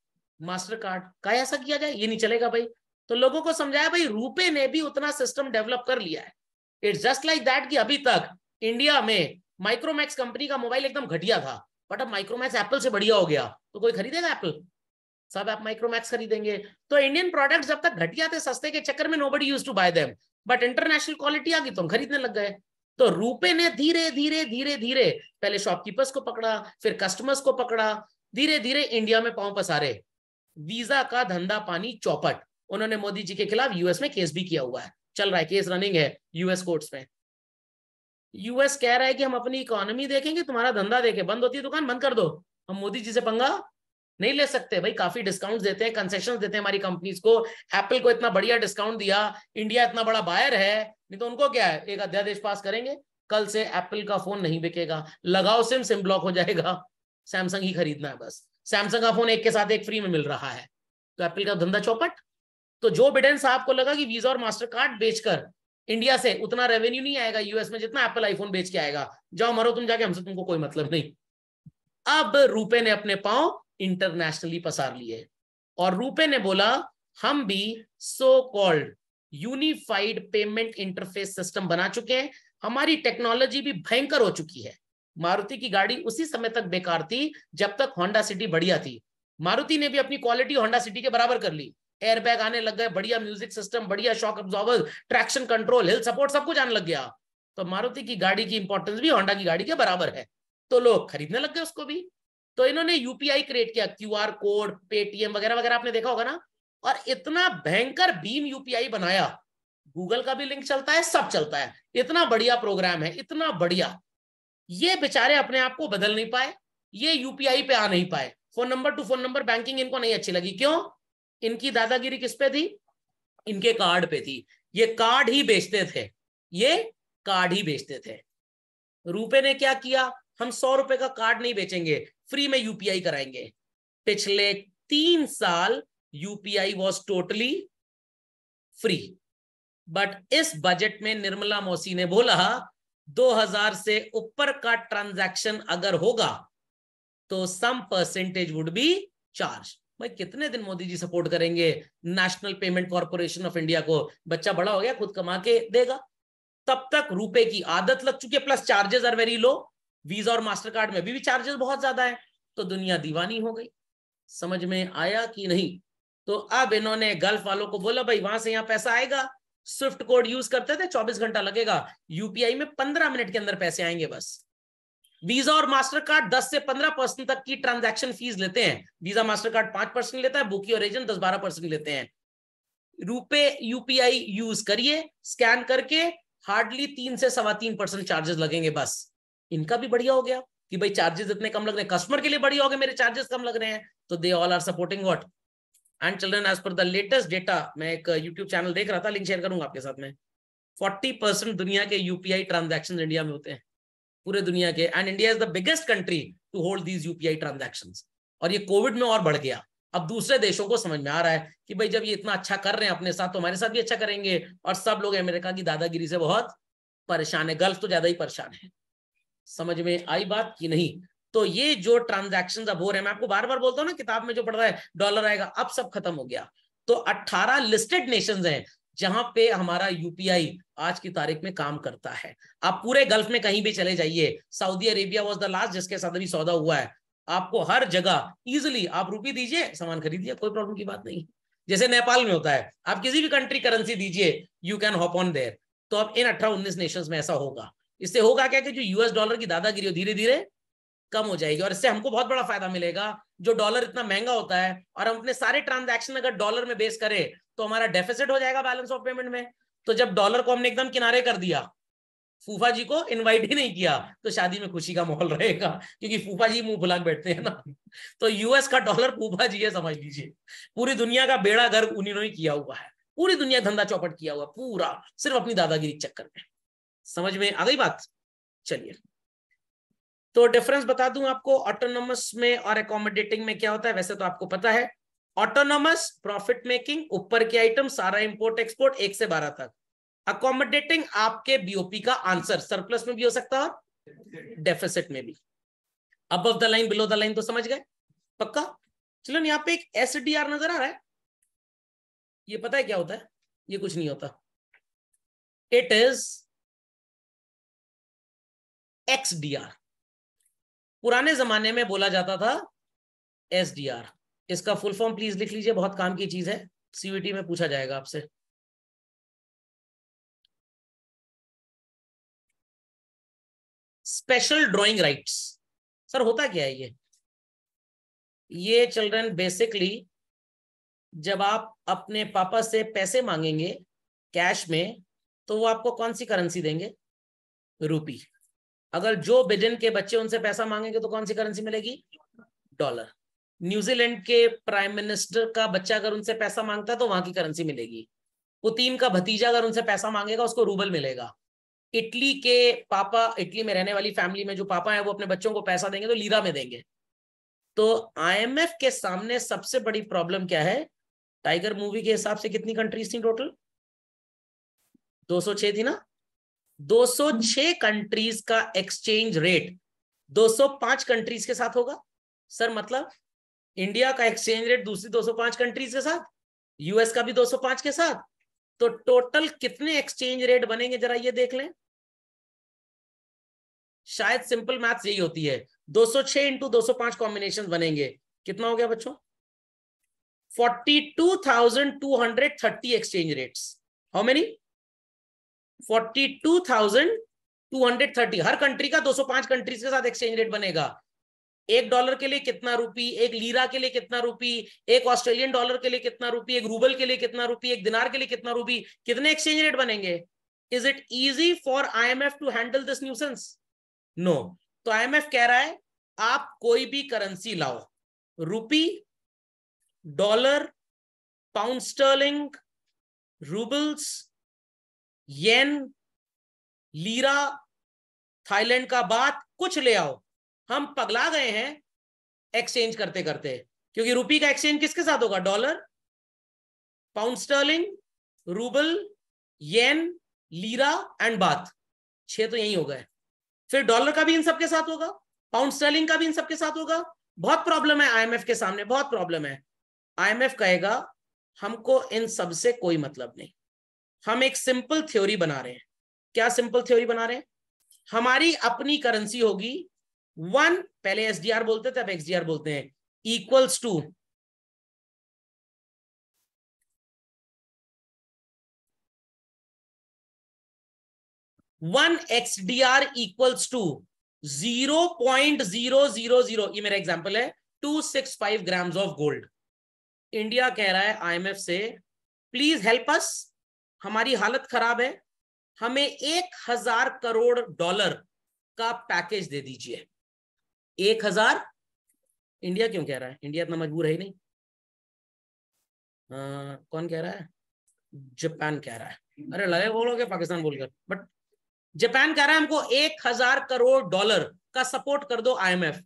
मास्टर कार्ड का। ऐसा किया जाए, ये नहीं चलेगा भाई। तो लोगों को समझाया भाई रुपए ने भी उतना सिस्टम डेवलप कर लिया है। इट्स जस्ट लाइक दैट कि अभी तक इंडिया में माइक्रोमैक्स कंपनी का मोबाइल एकदम घटिया था, बट अब माइक्रोमैक्स एप्पल से बढ़िया हो गया, तो कोई खरीदेगा एप्पल? सब आप माइक्रोमैक्स खरीदेंगे। तो इंडियन प्रोडक्ट्स जब तक घटिया थे, सस्ते के चक्कर में nobody used to buy them, but international quality आ गई तो हम खरीदने लग गए। तो रुपए ने धीरे धीरे धीरे धीरे पहले शॉपकीपर्स को पकड़ा, फिर कस्टमर्स को पकड़ा, धीरे धीरे इंडिया में पांव पसारे। वीजा का धंधा पानी चौपट। उन्होंने मोदी जी के खिलाफ यूएस में केस भी किया हुआ है, चल रहा है, केस रनिंग है यूएस कोर्ट्स में। यूएस कह रहा है कि हम अपनी इकोनॉमी देखेंगे, तुम्हारा धंधा देखे, बंद होती है दुकान बंद कर दो, हम मोदी जी से पंगा नहीं ले सकते भाई। काफी डिस्काउंट देते हैं, कंसेशन देते हैं हमारी कंपनीज को। एप्पल को इतना बढ़िया डिस्काउंट दिया, इंडिया इतना बड़ा बायर है, नहीं तो उनको क्या है, एक अध्यादेश पास करेंगे, कल से एप्पल का फोन नहीं बिकेगा, लगाओ सिम, सिम ब्लॉक हो जाएगा, सैमसंग ही खरीदना है बस। सैमसंग का फोन एक के साथ एक फ्री में मिल रहा है, तो एप्पल का धंधा चौपट। तो जो बिडेन साहब को लगा कि वीजा और मास्टर कार्ड बेचकर इंडिया से उतना रेवेन्यू नहीं आएगा यूएस में जितना एप्पल आईफोन बेच के आएगा, जाओ मरो तुम जाके, हमसे तुमको कोई मतलब नहीं। अब रुपए ने अपने पांव इंटरनेशनली पसार लिए और रुपए ने बोला हम भी so called unified payment interface system बना चुके हैं, हमारी टेक्नोलॉजी भी भयंकर हो चुकी है। मारुति की गाड़ी उसी समय तक बेकार थी जब तक होंडा सिटी बढ़िया थी। मारुति ने भी अपनी क्वालिटी होंडा सिटी के बराबर कर ली, एयरबैग आने लग गए, बढ़िया म्यूजिक सिस्टम, बढ़िया शॉक अब्जॉर्बर, ट्रैक्शन कंट्रोल, हिल सपोर्ट, सब कुछ आने लग गया। तो मारुति की गाड़ी की इंपॉर्टेंस भी होंडा की गाड़ी के बराबर है, तो लोग खरीदने लग गए उसको भी। तो इन्होंने यूपीआई क्रिएट किया, क्यूआर कोड, पेटीएम वगैरह वगैरह आपने देखा होगा ना, और इतना भयंकर भीम यूपीआई बनाया, गूगल का भी लिंक चलता है, सब चलता है, इतना बढ़िया प्रोग्राम है, इतना बढ़िया। ये बेचारे अपने आप को बदल नहीं पाए, ये यूपीआई पे आ नहीं पाए, phone number two phone number banking इनको नहीं अच्छी लगी। क्यों? इनकी दादागिरी किस पे थी? इनके कार्ड पे थी। ये कार्ड ही बेचते थे, ये कार्ड ही बेचते थे। रुपए ने क्या किया, हम 100 रुपए का कार्ड नहीं बेचेंगे, फ्री में यूपीआई कराएंगे। पिछले 3 साल UPI was totally free, but इस बजट में निर्मला मौसी ने बोला 2000 से ऊपर का ट्रांजैक्शन अगर होगा तो some percentage would be charge. भाई कितने दिन मोदी जी सपोर्ट करेंगे National Payment Corporation of India को? बच्चा बड़ा हो गया, खुद कमा के देगा, तब तक रुपए की आदत लग चुकी है, plus charges are very low. Visa और मास्टर कार्ड में भी चार्जेस बहुत ज्यादा है, तो दुनिया दीवानी हो गई। समझ में आया कि नहीं? तो अब इन्होंने गल्फ वालों को बोला भाई वहां से यहाँ पैसा आएगा, स्विफ्ट कोड यूज करते थे 24 घंटा लगेगा, यूपीआई में 15 मिनट के अंदर पैसे आएंगे बस। वीजा और मास्टर कार्ड 10 से 15% तक की ट्रांजैक्शन फीस लेते हैं, वीजा मास्टर कार्ड 5% लेता है, बुकी और एजेंट 10-12% लेते हैं। रुपए यूपीआई यूज करिए, स्कैन करके हार्डली 3 से 3.25% चार्जेस लगेंगे बस। इनका भी बढ़िया हो गया कि भाई चार्जेस इतने कम लग रहे हैं, कस्टमर के लिए बढ़िया हो गया, मेरे चार्जेस कम लग रहे हैं, तो they all are supporting what and children. As per the latest data, मैं एक यूट्यूब चैनल देख रहा था, लिंक शेयर करूंगा आपके साथ में, 40% दुनिया के यूपीआई ट्रांजैक्शंस इंडिया में होते हैं, पूरे दुनिया के, and India is the biggest country to hold these UPI transactions. और ये कोविड में और बढ़ गया। अब दूसरे देशों को समझ में आ रहा है कि भाई जब ये इतना अच्छा कर रहे हैं अपने साथ, तो हमारे साथ भी अच्छा करेंगे। और सब लोग अमेरिका की दादागिरी से बहुत परेशान है, गल्फ तो ज्यादा ही परेशान है। समझ में आई बात कि नहीं? तो ये जो ट्रांजैक्शंस अब हो रहे हैं, मैं आपको बार बार बोलता हूँ ना, किताब में जो पढ़ रहा है डॉलर आएगा, अब सब खत्म हो गया। तो 18 लिस्टेड नेशंस हैं जहां पे हमारा यूपीआई आज की तारीख में काम करता है। आप पूरे गल्फ में कहीं भी चले जाइए, Saudi Arabia was the last जिसके साथ अभी सौदा हुआ है, आपको हर जगह इजिली आप रुपये दीजिए, सामान खरीदिए, कोई प्रॉब्लम की बात नहीं। जैसे नेपाल में होता है, आप किसी भी कंट्री करेंसी दीजिए, you can hop on their. तो अब इन 18-19 नेशंस में ऐसा होगा। इससे होगा क्या कि जो यूएस डॉलर की दादागिरी धीरे धीरे कम हो जाएगी, और इससे हमको बहुत बड़ा फायदा मिलेगा। जो डॉलर इतना महंगा होता है और हम अपने सारे ट्रांजैक्शन अगर डॉलर में बेस करें, तो हमारा डेफिसिट हो जाएगा बैलेंस ऑफ पेमेंट में। तो जब डॉलर को हमने एकदम किनारे कर दिया, फूफा जी को इनवाइट ही नहीं किया तो शादी में खुशी का माहौल रहेगा, क्योंकि फूफा जी मुंह फुला के बैठते हैं ना। तो यूएस का डॉलर फूफा जी है, समझ लीजिए। पूरी दुनिया का बेड़ा गर्क उन्होंने किया हुआ है, पूरी दुनिया धंधा चौपट किया हुआ पूरा, सिर्फ अपनी दादागिरी के चक्कर में। समझ में आ गई बात? चलिए, तो डिफरेंस बता दूं आपको ऑटोनोमस में और एकोमोडेटिंग में क्या होता है। वैसे तो आपको पता है, ऑटोनोमस प्रॉफिट मेकिंग, ऊपर के आइटम सारा इंपोर्ट एक्सपोर्ट 1 से 12 तक। अकोमोडेटिंग आपके बीओपी का आंसर, सरप्लस में भी हो सकता है और डेफिसिट में भी। Above the line below the line तो समझ गए पक्का? चलो, यहाँ पे एक एसडीआर नजर आ रहा है, ये पता है क्या होता है? ये कुछ नहीं होता, इट इज एक्सडीआर। पुराने जमाने में बोला जाता था एसडीआर। इसका फुल फॉर्म प्लीज लिख लीजिए, बहुत काम की चीज है, सीवीटी में पूछा जाएगा आपसे। Special drawing rights. सर होता क्या है ये चिल्ड्रन बेसिकली, जब आप अपने पापा से पैसे मांगेंगे कैश में, तो वो आपको कौन सी करेंसी देंगे? रूपी। अगर जो बिडेन के बच्चे उनसे पैसा मांगेंगे तो कौन सी करेंसी मिलेगी? डॉलर। न्यूजीलैंड के प्राइम मिनिस्टर का बच्चा अगर उनसे पैसा मांगता है तो वहां की करेंसी मिलेगी। पुतिन का भतीजा अगर उनसे पैसा मांगेगा उसको रूबल मिलेगा। इटली के पापा, इटली में रहने वाली फैमिली में जो पापा है वो अपने बच्चों को पैसा देंगे तो लीरा में देंगे। तो आईएमएफ के सामने सबसे बड़ी प्रॉब्लम क्या है? टाइगर मूवी के हिसाब से कितनी कंट्रीज थी टोटल? 206 थी ना? 206 कंट्रीज का एक्सचेंज रेट 205 कंट्रीज के साथ होगा। सर मतलब इंडिया का एक्सचेंज रेट दूसरी 205 कंट्रीज के साथ, यूएस का भी 205 के साथ, तो टोटल कितने एक्सचेंज रेट बनेंगे जरा ये देख लें। शायद सिंपल मैथ्स यही होती है, 206 इंटू 205 कॉम्बिनेशन बनेंगे। कितना हो गया बच्चों? 42,230 exchange rates. How many? 42,230। Her country का 205 कंट्रीज के साथ एक्सचेंज रेट बनेगा। एक डॉलर के लिए कितना रुपी, एक लीरा के लिए कितना रुपी, एक ऑस्ट्रेलियन डॉलर के लिए कितना रुपी, एक रूबल के लिए कितना रुपी, एक दिनार के लिए कितना रुपी, कितने एक्सचेंज रेट बनेंगे? Is it easy for IMF to handle this nuisance? No. तो आईएमएफ कह रहा है आप कोई भी करेंसी लाओ, rupee, dollar, pound sterling, roubles, yen, lira, Thailand का बात, कुछ ले आओ। हम पगला गए हैं एक्सचेंज करते करते, क्योंकि रुपी का एक्सचेंज किसके साथ होगा? Dollar, pound Stirling, rouble, yen, lira and बात। 6 तो यही हो गए। फिर डॉलर का भी इन सबके साथ होगा, पाउंड स्टर्लिंग का भी इन सबके साथ होगा। बहुत प्रॉब्लम है आईएमएफ के सामने, बहुत प्रॉब्लम है। आईएमएफ कहेगा हमको इन सबसे कोई मतलब नहीं, हम एक सिंपल थ्योरी बना रहे हैं। क्या सिंपल थ्योरी बना रहे हैं? हमारी अपनी करेंसी होगी 1, पहले एसडीआर बोलते थे अब एक्सडीआर बोलते हैं, equals to 1 XDR equals to 0.000, ये मेरा एग्जांपल है, 265 ग्राम्स ऑफ गोल्ड। इंडिया कह रहा है आईएमएफ से प्लीज हेल्प अस, हमारी हालत खराब है, हमें 1000 करोड़ डॉलर का पैकेज दे दीजिए। 1000। इंडिया क्यों कह रहा है? इंडिया इतना मजबूर है ही नहीं। कौन कह रहा है? जापान कह रहा है। अरे लगे बोलोगे पाकिस्तान बोलकर, बट जापान कह रहा है हमको 1000 करोड़ डॉलर का सपोर्ट कर दो आईएमएफ।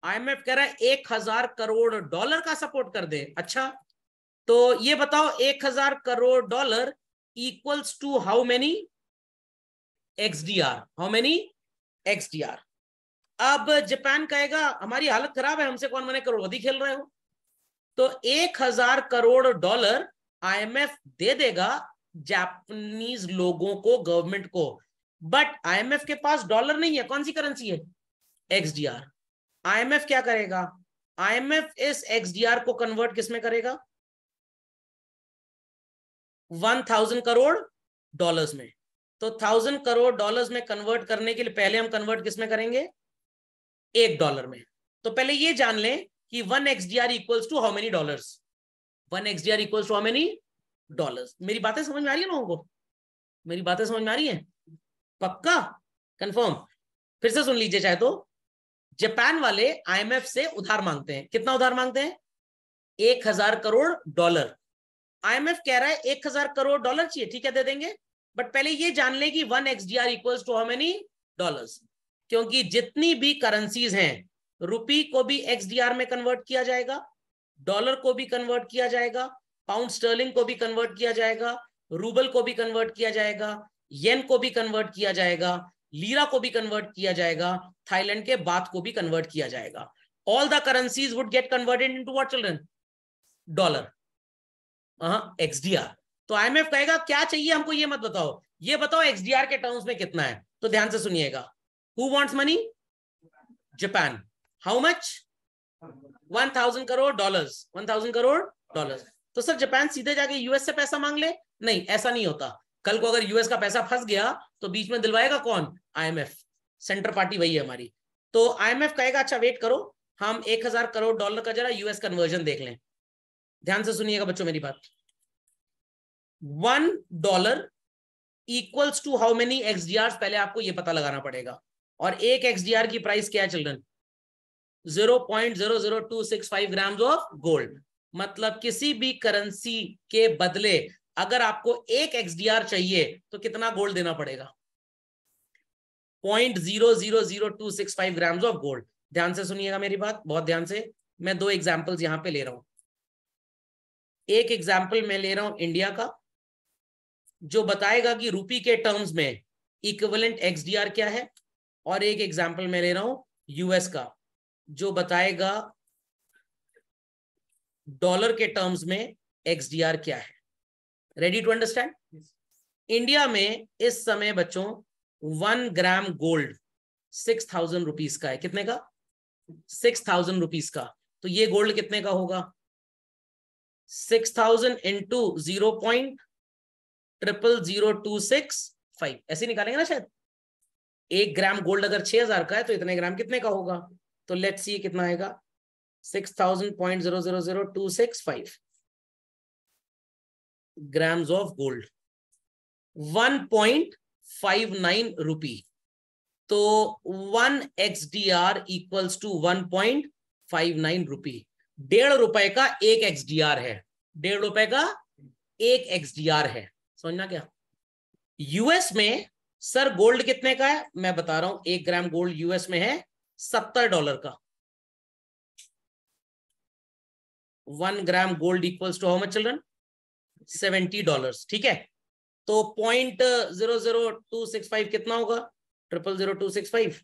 आईएमएफ कह रहा है 1000 करोड़ डॉलर का सपोर्ट कर दे। अच्छा, तो ये बताओ 1000 crore dollar equals to how many XDR? How many XDR? अब जापान कहेगा हमारी हालत खराब है, हमसे कौन मने करोड़पति खेल रहे हो। तो 1000 करोड़ डॉलर आईएमएफ दे देगा जापानीज लोगों को, गवर्नमेंट को। बट आईएमएफ के पास डॉलर नहीं है, कौन सी करेंसी है? एक्सडीआर। आईएमएफ क्या करेगा? आईएमएफ इस एक्सडीआर को कन्वर्ट किसमें करेगा? 1000 करोड़ डॉलर्स में। तो 1000 करोड़ डॉलर्स में कन्वर्ट करने के लिए पहले हम कन्वर्ट किसमें करेंगे? $1 में। तो पहले ये जान लें कि 1 XDR equals to how many dollars? 1 XDR equals to how many dollars? मेरी बातें समझ में आ रही है लोगों को? मेरी बातें समझ में आ रही है? पक्का, कंफर्म? फिर से सुन लीजिए चाहे तो। जापान वाले आईएमएफ से उधार मांगते हैं, कितना उधार मांगते हैं? 1000 करोड़ डॉलर। आईएमएफ कह रहा है 1000 करोड़ डॉलर चाहिए, ठीक है दे देंगे, बट पहले ये जान ले कि 1 XDR equals to how many dollars, क्योंकि जितनी भी करेंसीज हैं, रुपी को भी XDR में कन्वर्ट किया जाएगा, डॉलर को भी कन्वर्ट किया जाएगा, पाउंड स्टर्लिंग को भी कन्वर्ट किया जाएगा, रूबल को भी कन्वर्ट किया जाएगा, येन को भी कन्वर्ट किया जाएगा, लीरा को भी कन्वर्ट किया जाएगा, थाईलैंड के बात को भी कन्वर्ट किया जाएगा। All the currencies would get converted into what children? Dollar. XDR। तो आईएमएफ कहेगा क्या चाहिए हमको, ये मत बताओ, ये बताओ XDR के टर्म्स में कितना है। तो ध्यान से सुनिएगा, who wants money? Japan. How much? 1000 crore dollars. 1000 crore dollars. तो सर जापान सीधे जाके यूएस से पैसा मांग ले? नहीं, ऐसा नहीं होता। कल को अगर यूएस का पैसा फंस गया तो बीच में दिलवाएगा कौन? आईएमएफ। सेंटर पार्टी वही है हमारी। तो आईएमएफ कहेगा अच्छा वेट करो, हम 1000 करोड़ डॉलर का जरा यूएस कन्वर्जन देख लें। ध्यान से सुनिएगा बच्चों मेरी बात। $1 equals to how many XDR, पहले आपको ये पता लगाना पड़ेगा। और एक XDR की प्राइस क्या है चिल्ड्रन? 0.00265 grams of gold. मतलब किसी भी करेंसी के बदले अगर आपको एक XDR चाहिए तो कितना गोल्ड देना पड़ेगा? 0.00265 ग्राम्स ऑफ गोल्ड। ध्यान से सुनिएगा मेरी बात, बहुत ध्यान से। मैं 2 एग्जाम्पल्स यहां पे ले रहा हूं। एक एग्जाम्पल मैं ले रहा हूं इंडिया का, जो बताएगा कि रुपी के टर्म्स में इक्विवेलेंट XDR क्या है, और एक एग्जाम्पल मैं ले रहा हूं यूएस का, जो बताएगा डॉलर के टर्म्स में XDR क्या है। Ready to understand? इंडिया में इस समय बच्चों 1 ग्राम गोल्ड 6000 रुपीज का है। कितने का? 6000 रुपीज का। तो ये गोल्ड कितने का होगा? 6000 इंटू 0.0000265, ऐसे निकालेंगे ना शायद। 1 ग्राम गोल्ड अगर 6000 का है तो इतने ग्राम कितने का होगा? तो लेट्स सी कितना आएगा। 6000.000265 ग्राम्स ऑफ गोल्ड, 1.59 रुपी। तो 1 XDR इक्वल्स टू 1.59 रुपी। ₹1.5 का एक XDR है। ₹1.5 का एक XDR है। समझना क्या? यूएस में सर गोल्ड कितने का है मैं बता रहा हूं। 1 ग्राम गोल्ड यूएस में है $70 का। 1 gram gold equals to how much children? $70। ठीक है, तो 0.00265 कितना होगा? 0.00265।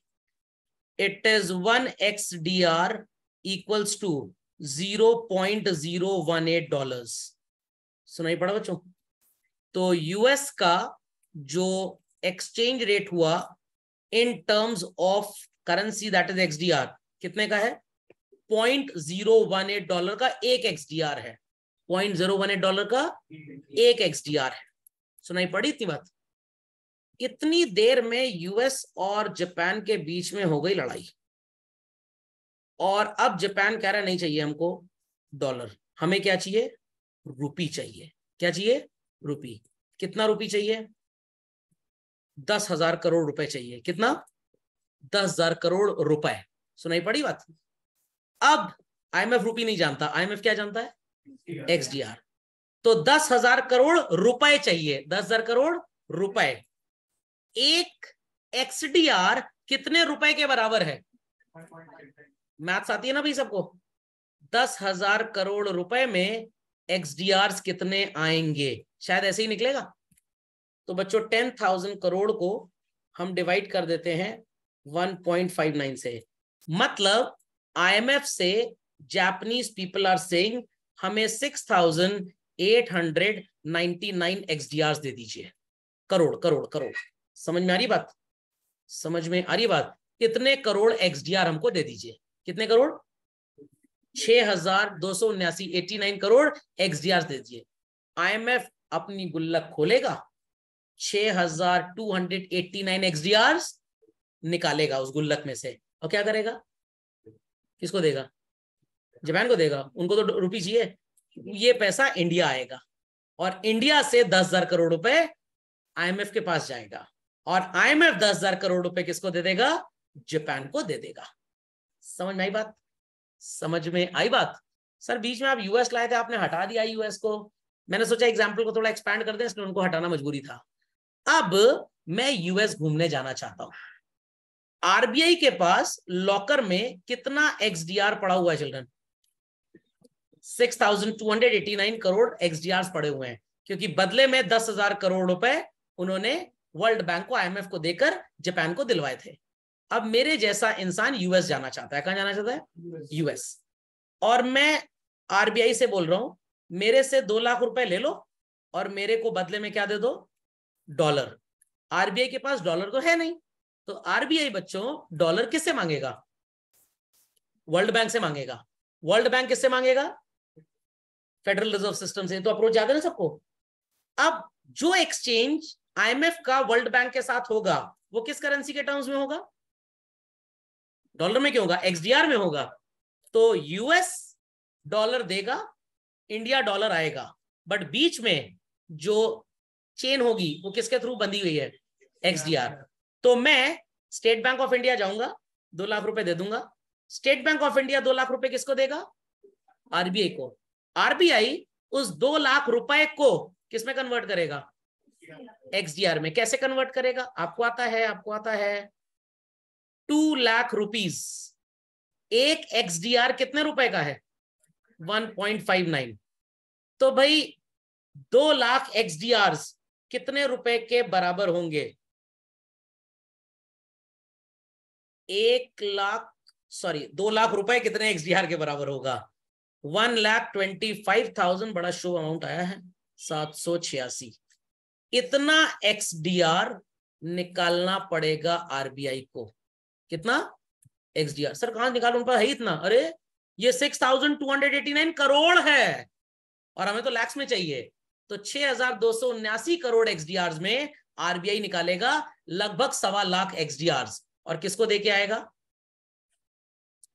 It is 1 XDR equals to $0.018। सुनाई पड़ा बच्चों? तो यूएस का जो एक्सचेंज रेट हुआ in terms of currency that is XDR कितने का है? $0.018 का एक XDR है। $0.018 का एक XDR है। सुनाई पड़ी इतनी बात? इतनी देर में यूएस और जापान के बीच में हो गई लड़ाई, और अब जापान कह रहा नहीं चाहिए हमको डॉलर, हमें क्या चाहिए? रुपी चाहिए। क्या चाहिए? रुपी। कितना रुपी चाहिए? 10,000 करोड़ रुपए चाहिए। कितना? 10,000 करोड़ रुपए। सुनाई पड़ी बात? अब आईएमएफ रुपी नहीं जानता, आईएमएफ क्या जानता है? XDR। तो 10,000 करोड़ रुपए चाहिए। 10,000 करोड़ रुपए। एक XDR कितने रुपए के बराबर है? मैथ्स आती है ना भाई सबको? 10,000 करोड़ रुपए में XDRs कितने आएंगे? शायद ऐसे ही निकलेगा। तो बच्चों 10,000 करोड़ को हम डिवाइड कर देते हैं 1.59 से। मतलब आईएमएफ से जापानीज पीपल आर सेइंग हमें 6,899 XDRs दे दीजिए। करोड़ करोड़ करोड़। समझ में आ रही बात? समझ में आ रही बात? कितने करोड़ XDR हमको दे दीजिए? कितने करोड़? 6,279 89 करोड़ XDR दे दीजिए। आईएमएफ अपनी गुल्लक खोलेगा, 6,289 XDRs निकालेगा उस गुल्लक में से, और क्या करेगा? किसको देगा? जापान को देगा। उनको तो रुपी चाहिए। ये पैसा इंडिया आएगा, और इंडिया से 10,000 करोड़ रुपए आईएमएफ के पास जाएगा। और IMF 10,000 करोड़ रुपए किसको दे देगा? जापान को दे देगा। समझ में आई बात? समझ में आई बात? सर बीच में आप यूएस लाए थे, आपने हटा दिया यूएस को। मैंने सोचा एग्जाम्पल को थोड़ा एक्सपैंड कर दें, इसलिए उनको हटाना मजबूरी था। अब मैं यूएस घूमने जाना चाहता हूं। आरबीआई के पास लॉकर में कितना एक्सडीआर पड़ा हुआ है चिल्ड्रन? 6,289 करोड़ एक्सडीआर पड़े हुए हैं, क्योंकि बदले में 10,000 करोड़ रुपए उन्होंने वर्ल्ड बैंक को, IMF को देकर जापान को दिलवाए थे। अब मेरे जैसा इंसान यूएस जाना चाहता है। कहां जाना चाहता है? यूएस। और मैं आरबीआई से बोल रहा हूं मेरे से 2 लाख रुपए ले लो और मेरे को बदले में क्या दे दो? डॉलर। आरबीआई के पास डॉलर तो है नहीं, तो आरबीआई बच्चों डॉलर किससे मांगेगा? वर्ल्ड बैंक से मांगेगा। वर्ल्ड बैंक किससे मांगेगा? फेडरल रिजर्व सिस्टम से। तो अप्रोच याद है ना सबको? अब जो एक्सचेंज IMF का वर्ल्ड बैंक के साथ होगा वो किस करेंसी के टर्म्स में होगा? डॉलर में क्यों होगा? XDR में होगा। तो यूएस डॉलर देगा, इंडिया डॉलर आएगा, बट बीच में जो चेन होगी वो किसके थ्रू बंधी हुई है? XDR। तो मैं स्टेट बैंक ऑफ इंडिया जाऊंगा, 2 लाख रुपए दे दूंगा। State Bank of India 2 lakh रुपए किसको देगा? आरबीआई को। आरबीआई उस 2 लाख रुपए को किसमें कन्वर्ट करेगा? XDR में। कैसे कन्वर्ट करेगा? आपको आता है? आपको आता है? 2 लाख रुपीस। एक XDR कितने रुपए का है? 1.59। तो भाई 2 लाख XDR कितने रुपए के बराबर होंगे? 2 लाख रुपए कितने XDR के बराबर होगा? 1,25,000। बड़ा शो अमाउंट आया है, 786। इतना XDR निकालना पड़ेगा आरबीआई को। कितना XDR? सर कहां निकालूं, उन पर है इतना? अरे ये 6,289 करोड़ है और हमें तो लैक्स में चाहिए। तो 6,279 करोड़ XDR में आरबीआई निकालेगा लगभग 1.25 लाख XDR। और किसको देके आएगा?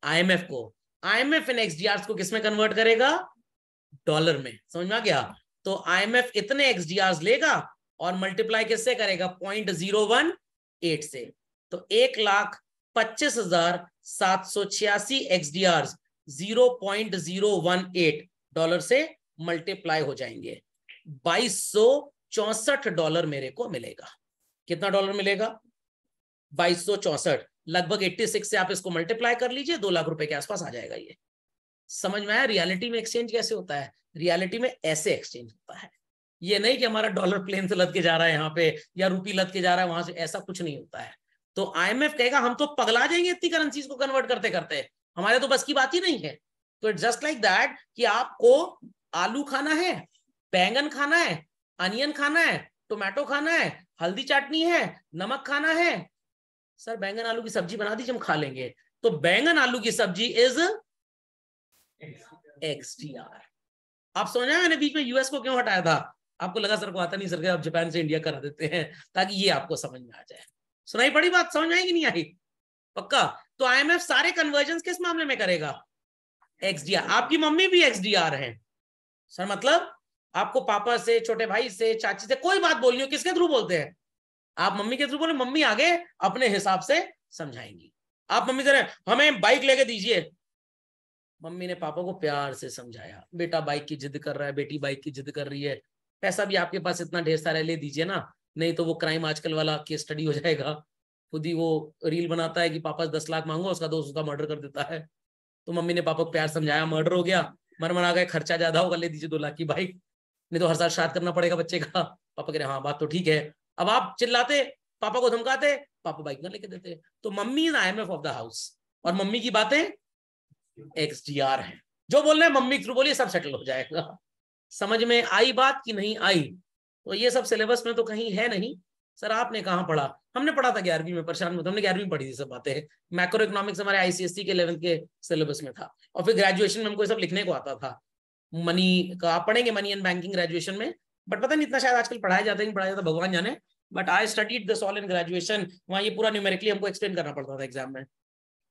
IMF को। IMF इन XDR को किसमें कन्वर्ट करेगा? डॉलर में। समझ में आ गया? तो IMF इतने XDR लेगा और मल्टीप्लाई किससे करेगा? 0.018 से। तो 1,25,786 XDR 0.018 डॉलर से मल्टीप्लाई हो जाएंगे। $2,264 मेरे को मिलेगा। कितना डॉलर मिलेगा? 2,264। लगभग 86 से आप इसको मल्टीप्लाई कर लीजिए, 2 लाख रुपए के आसपास आ जाएगा ये। समझ में आया रियलिटी में एक्सचेंज कैसे होता है? रियलिटी में ऐसे एक्सचेंज होता है। ये नहीं कि हमारा डॉलर प्लेन से लद के जा रहा है यहाँ पे, या रुपी लद के जा रहा है वहां से, ऐसा कुछ नहीं होता है। तो IMF कहेगा हम तो पगला जाएंगे इतनी करेंसीज को कन्वर्ट करते करते, हमारे तो बस की बात ही नहीं है। तो इट्स जस्ट लाइक दैट कि आपको आलू खाना है, बैंगन खाना है, अनियन खाना है, टोमेटो खाना है, हल्दी चटनी है, नमक खाना है। सर बैंगन आलू की सब्जी बना दीजिए, हम खा लेंगे। तो बैंगन आलू की सब्जी इज XDR। आप समझ आए मैंने बीच में यूएस को क्यों हटाया था? आपको लगा सर को आता नहीं, सर के आप जापान से इंडिया करा देते हैं ताकि ये आपको समझ में आ जाए। सुनाई पड़ी बात? समझ में आई कि नहीं आई? पक्का? तो IMF सारे कन्वर्जन किस मामले में करेगा? XDR। आपकी मम्मी भी XDR है सर, मतलब आपको पापा से, छोटे भाई से, चाची से कोई बात बोलनी हो किसके थ्रू बोलते हैं? आप मम्मी के थ्रू बोले, मम्मी आगे अपने हिसाब से समझाएंगी। आप मम्मी से हमें बाइक लेके दीजिए, मम्मी ने पापा को प्यार से समझाया, बेटा बाइक की जिद कर रहा है, बेटी बाइक की जिद कर रही है, पैसा भी आपके पास इतना ढेर सारा ले दीजिए ना, नहीं तो वो क्राइम आजकल वाला केस स्टडी हो जाएगा। खुद ही वो रील बनाता है कि पापा 10 लाख मांगो, उसका दोस्त उसका मर्डर कर देता है। तो मम्मी ने पापा को प्यार समझाया, मर्डर हो गया, मर आ गए, खर्चा ज्यादा होगा, ले दीजिए 2 लाख की बाइक, नहीं तो हर साल शादी करना पड़ेगा बच्चे का। पापा कह रहे हाँ बात तो ठीक है। अब आप चिल्लाते, पापा को धमकाते, पापा बाइक ना लेके देते। तो mummy is IMF of the house, और मम्मी की बातें XDR है। जो बोल रहे हैं मम्मी थ्रू बोलिए, सब सेटल हो जाएगा। समझ में आई बात कि नहीं आई? तो ये सब सिलेबस में तो कहीं है नहीं। सर आपने कहाँ पढ़ा? हमने पढ़ा था 11वीं में, परेशान मत, हमने 11वीं में पढ़ी थी सब बातें। मैक्रो इकोनॉमिक्स हमारे ICSE के 11th के सिलेबस में था, और फिर ग्रेजुएशन में हमको सब लिखने को आता था। मनी का आप पढ़ेंगे, मनी एंड बैंकिंग ग्रेजुएशन में, बट पता नहीं इतना शायद आजकल पढ़ाया जाता है नहीं पढ़ाया जाता, भगवान जाने। But I studied this all in graduation. वहाँ ये पूरा न्यूमेरिकली हमको एक्सप्लेन करना पड़ता था एग्जाम में,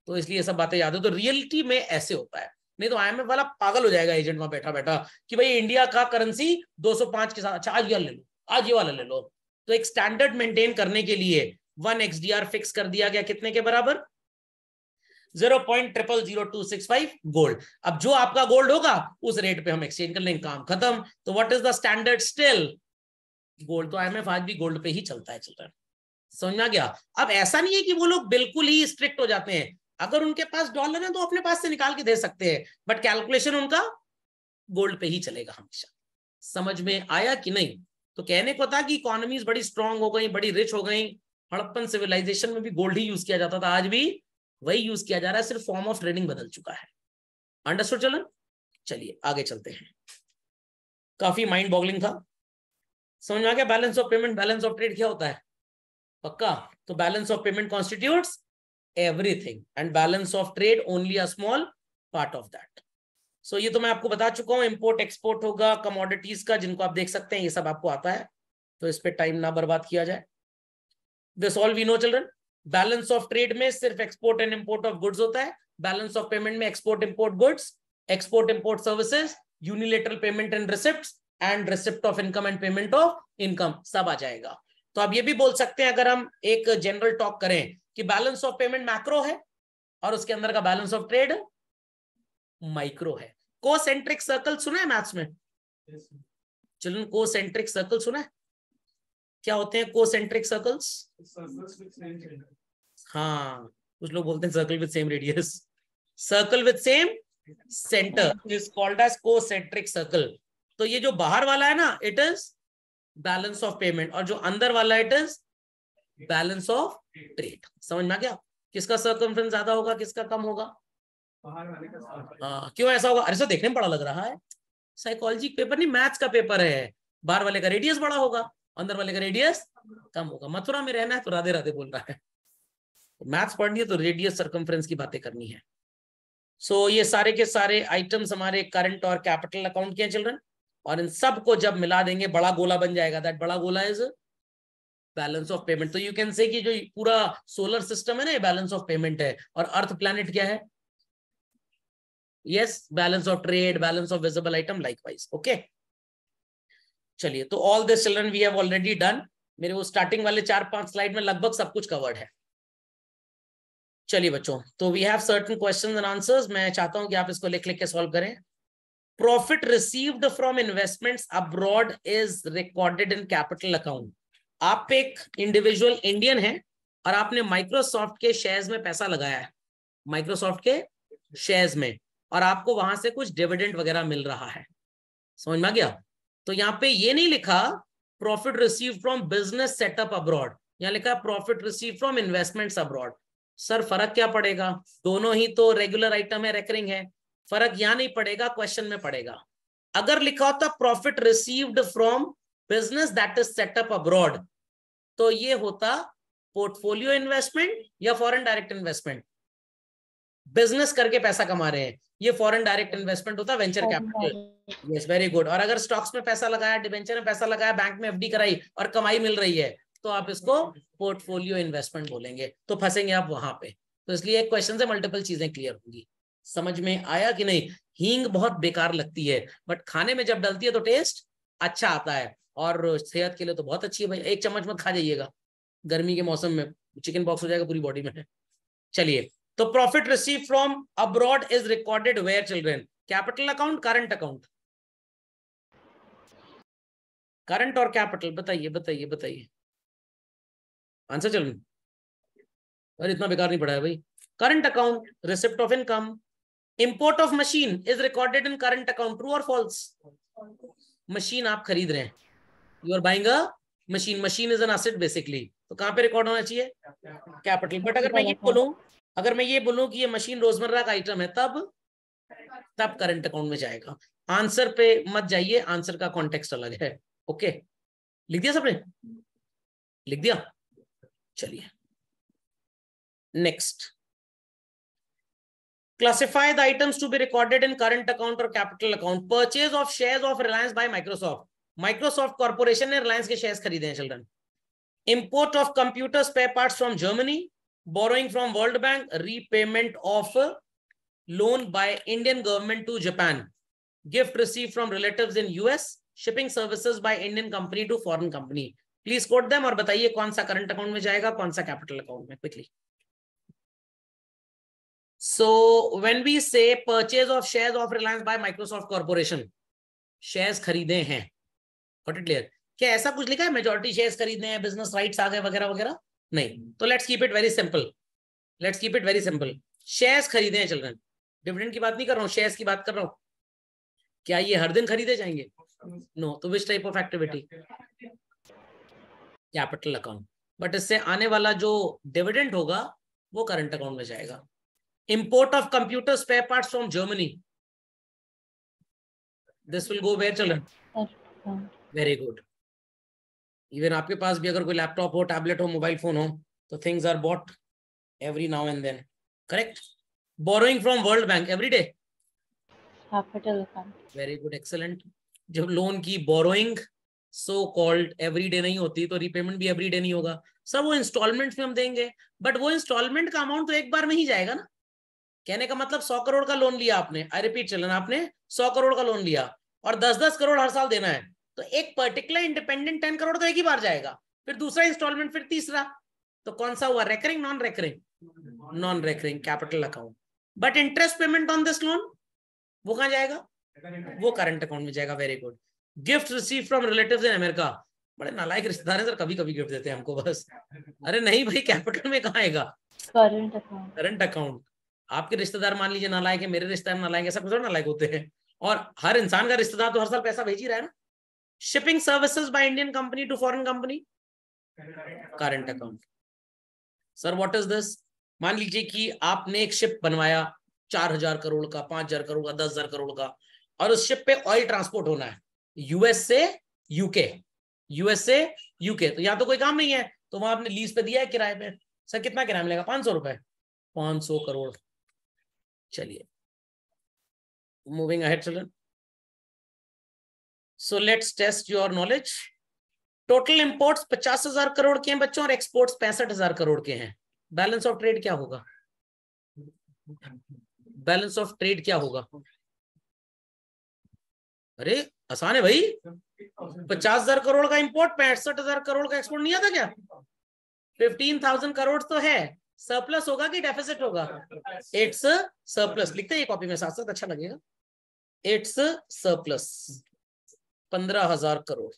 तो इसलिए सब बातें याद है। तो रियलिटी में ऐसे होता है, नहीं तो IMF वाला पागल हो जाएगा एजेंट वहां बैठा बैठा कि भाई इंडिया का करेंसी 205 के साथ, अच्छा आज ये ले लो, आज ये वाला ले लो, तो एक स्टैंडर्ड मेंटेन करने के लिए 1 XDR फिक्स कर दिया गया, कितने के बराबर? 0.000265 गोल्ड। अब जो आपका गोल्ड होगा उस रेट पे हम एक्सचेंज कर लेंगे, काम खत्म। तो what is the standard still? Gold. तो IMF आज भी गोल्ड पे ही चलता है, चलता है। समझ में आ गया? अब ऐसा नहीं है कि वो लोग बिल्कुल ही स्ट्रिक्ट हो जाते हैं, अगर उनके पास डॉलर है तो अपने पास से निकाल के दे सकते हैं, बट कैलकुलेशन उनका गोल्ड पे ही चलेगा हमेशा। समझ में आया कि नहीं? तो कहने को था कि इकोनॉमीज बड़ी स्ट्रांग हो गई, बड़ी रिच हो गई, हड़प्पन सिविलाइजेशन में भी गोल्ड ही यूज किया जाता था, आज भी वही यूज किया जा रहा है, सिर्फ फॉर्म ऑफ ट्रेडिंग बदल चुका है। अंडरस्टूड चलन? चलिए आगे चलते हैं। काफी माइंड बॉगलिंग था, समझ में आ गया? Balance of payment, balance of trade क्या होता है? पक्का? तो balance of payment constitutes everything and balance of trade only a small part of that. So ये तो मैं आपको बता चुका हूं, इंपोर्ट एक्सपोर्ट होगा कमोडिटीज का, जिनको आप देख सकते हैं, ये सब आपको आता है, तो इस पे टाइम ना बर्बाद किया जाए। This all we know children. Balance of trade में सिर्फ export and import of goods होता है, बैलेंस ऑफ पेमेंट में export import goods, export import services, unilateral payment and receipts, and receipt of income and payment of income, सब आ जाएगा। तो आप ये भी बोल सकते हैं, अगर हम एक जनरल टॉक करें, कि बैलेंस ऑफ पेमेंट मैक्रो है और उसके अंदर का बैलेंस ऑफ ट्रेड माइक्रो है। कोसेंट्रिक सर्कल सुना है मैथ्स में? चलो, कोसेंट्रिक सर्कल सुना है? क्या होते हैं कोसेंट्रिक सर्कल्स? हाँ, कुछ लोग बोलते हैं circle with same radius, circle with same centre is called as concentric circle. तो ये जो बाहर वाला है ना, it is balance of payment, और जो अंदर वाला it is balance of trade. समझ में आ गया? किसका सर्कमफ्रेंस ज्यादा होगा, किसका कम होगा? बाहर वाले का। हाँ, क्यों ऐसा होगा? अरे सर देखने में बड़ा लग रहा है, साइकोलॉजी पेपर नहीं, मैथ्स का पेपर है। बाहर वाले का रेडियस बड़ा होगा, अंदर वाले का रेडियस कम होगा। मथुरा में रहना है तो राधे राधे बोल रहा है, मैथ्स पढ़नी है तो रेडियस सर्कमफ्रेंस की बातें करनी है। सो ये सारे के सारे आइटम्स हमारे करंट और कैपिटल अकाउंट के हैं चिल्ड्रन, और इन सब को जब मिला देंगे बड़ा गोला बन जाएगा। दैट बड़ा गोला इज बैलेंस ऑफ पेमेंट। तो यू कैन से कि जो पूरा सोलर सिस्टम है ना, ये बैलेंस ऑफ पेमेंट है, और अर्थ प्लैनेट क्या है? Yes, balance of trade, balance of visible item, likewise. Okay, चलिए, तो all this children we have already done. मेरे वो स्टार्टिंग वाले 4-5 स्लाइड में लगभग सब कुछ कवर्ड है। चलिए बच्चों, तो we have certain questions and answers. मैं चाहता हूं कि आप इसको लिख लिख के सॉल्व करें। Profit received from investments abroad is recorded in capital account. आप एक इंडिविजुअल इंडियन हैं और आपने माइक्रोसॉफ्ट के शेयर्स में पैसा लगाया है, माइक्रोसॉफ्ट के शेयर्स में, और आपको वहां से कुछ डिविडेंड वगैरह मिल रहा है। समझ में आ गया? तो यहाँ पे ये नहीं लिखा profit receive from business setup abroad, यहाँ लिखा profit receive from investments abroad. Sir फर्क क्या पड़ेगा? दोनों ही तो रेगुलर आइटम है, रेकरिंग है। फर्क यहाँ नहीं पड़ेगा, क्वेश्चन में पड़ेगा। अगर लिखा होता profit received from business that is setup abroad, तो ये होता पोर्टफोलियो इन्वेस्टमेंट या फॉरेन डायरेक्ट इन्वेस्टमेंट। बिजनेस करके पैसा कमा रहे हैं, ये फॉरेन डायरेक्ट इन्वेस्टमेंट होता है, venture capital. Yes, very good. और अगर स्टॉक्स में पैसा लगाया, डिबेंचर में पैसा लगाया, बैंक में एफडी कराई और कमाई मिल रही है, तो आप इसको पोर्टफोलियो इन्वेस्टमेंट बोलेंगे। तो फंसेंगे आप वहां पे। तो इसलिए एक क्वेश्चन से मल्टीपल चीजें क्लियर होंगी। समझ में आया कि नहीं? हींग बहुत बेकार लगती है, बट खाने में जब डलती है तो टेस्ट अच्छा आता है, और सेहत के लिए तो बहुत अच्छी है भाई। 1 चम्मच मत खा जाइएगा, गर्मी के मौसम में चिकन बॉक्स हो जाएगा पूरी बॉडी में। चलिए, तो profit receive from abroad is recorded where children? Capital account, current account? Current और कैपिटल, बताइए बताइए बताइए आंसर। चलो, अरे इतना बेकार नहीं पढ़ा है भाई। Current account, receipt of income. Import of machine is recorded in current account, true और फॉल्स? मशीन आप खरीद रहे हैं, you are buying a machine, machine is an asset basically, तो कहां पे रिकॉर्ड होना चाहिए? कैपिटल। बट अगर मैं ये बोलूं कि ये मशीन रोजमर्रा का आइटम है, तब करंट अकाउंट में जाएगा। आंसर पे मत जाइए, आंसर का कॉन्टेक्स्ट अलग है। ओके, लिख दिया सबने? लिख दिया? चलिए next. Classify the items to be recorded in current account or capital account. Purchase of shares of Reliance by Microsoft. Microsoft Corporation ने Reliance के shares खरीदे हैं children. Import of computer spare parts from Germany. Borrowing from World Bank. Repayment of loan by Indian government to Japan. Gift received from relatives in US. Shipping services by Indian company to foreign company. Please quote them और बताइए कौन सा current account में जाएगा, कौन सा capital account में, quickly. So when we say purchase of shares of Reliance by Microsoft Corporation, shares खरीदे हैं, गॉट इट क्लियर? क्या ऐसा कुछ लिखा है मेजॉरिटी शेयर्स खरीदने हैं, बिजनेस राइट्स आ गए वगैरह वगैरह? नहीं. तो let's keep it very simple, let's keep it very simple. Shares खरीदे हैं चिल्ड्रन, डिविडेंड की बात नहीं कर रहा हूँ, शेयर्स की बात कर रहा हूँ. क्या ये हर दिन खरीदे जाएंगे? नो. तो which type of activity? Capital account. But इससे आने वाला जो डिविडेंड होगा वो करंट अकाउंट में जाएगा. Import of computer spare parts from Germany, this will go where children? Very good. Even आपके पास भी अगर कोई लैपटॉप हो, टैबलेट हो, मोबाइल फोन हो, तो things are bought every now and then, correct? Borrowing from World Bank every day, capital account. Very good, excellent. जब लोन की borrowing so called every day नहीं होती, तो रीपेमेंट भी एवरी डे नहीं होगा सर, वो इंस्टॉलमेंट में हम देंगे. बट वो इंस्टॉलमेंट का अमाउंट तो एक बार में ही जाएगा ना. कहने का मतलब 100 करोड़ का लोन लिया आपने, आई रिपीट चिल्ड्रन, आपने 100 करोड़ का लोन लिया और 10-10 करोड़ हर साल देना है, तो एक पर्टिकुलर इंडिपेंडेंट 10 करोड़ तो एक ही बार जाएगा, फिर दूसरा इंस्टॉलमेंट, फिर तीसरा. तो कौन सा हुआ, recurring non recurring? Non recurring, capital account. But interest payment on this loan वो कहां जाएगा? वो करंट अकाउंट में जाएगा. Very good. Gift receive from relatives in America, बड़े नालायक रिश्तेदार हैं सर, कभी कभी गिफ्ट देते हैं हमको बस. अरे नहीं भाई, कैपिटल में कहाँ आएगा? Current account. Current account. आपके रिश्तेदार मान लीजिए नालायक है, मेरे रिश्तेदार नालायक है, ऐसा कुछ नालायक होते हैं. और हर इंसान का रिश्तेदार तो हर साल पैसा भेज ही रहा है ना. Shipping services by Indian company to foreign company, current account. Sir what is this? मान लीजिए कि आपने एक शिप बनवाया 4,000 करोड़ का, 5,000 करोड़ का, 10,000 करोड़ का, और उस शिप पे ऑयल ट्रांसपोर्ट होना है यूएस से यूके, यूएस से यूके. तो यहाँ तो कोई काम नहीं है, तो वहां आपने लीज पे दिया है किराए पे. सर कितना किराया मिलेगा? 500 रुपए. 500 करोड़. चलिए moving ahead children. So let's test your knowledge. Total imports 50,000 crore के हैं बच्चों, और एक्सपोर्ट्स 65,000 करोड़ के हैं. बैलेंस ऑफ ट्रेड क्या होगा? बैलेंस ऑफ ट्रेड क्या होगा? अरे आसान है भाई, 50,000 करोड़ का इंपोर्ट, 65,000 करोड़ का एक्सपोर्ट. नहीं आता क्या? 15,000 करोड़ तो है, सरप्लस होगा कि डेफिसिट होगा? It's surplus. लिखते हैं ये कॉपी में साथ साथ, अच्छा लगेगा. It's surplus 15,000 crore.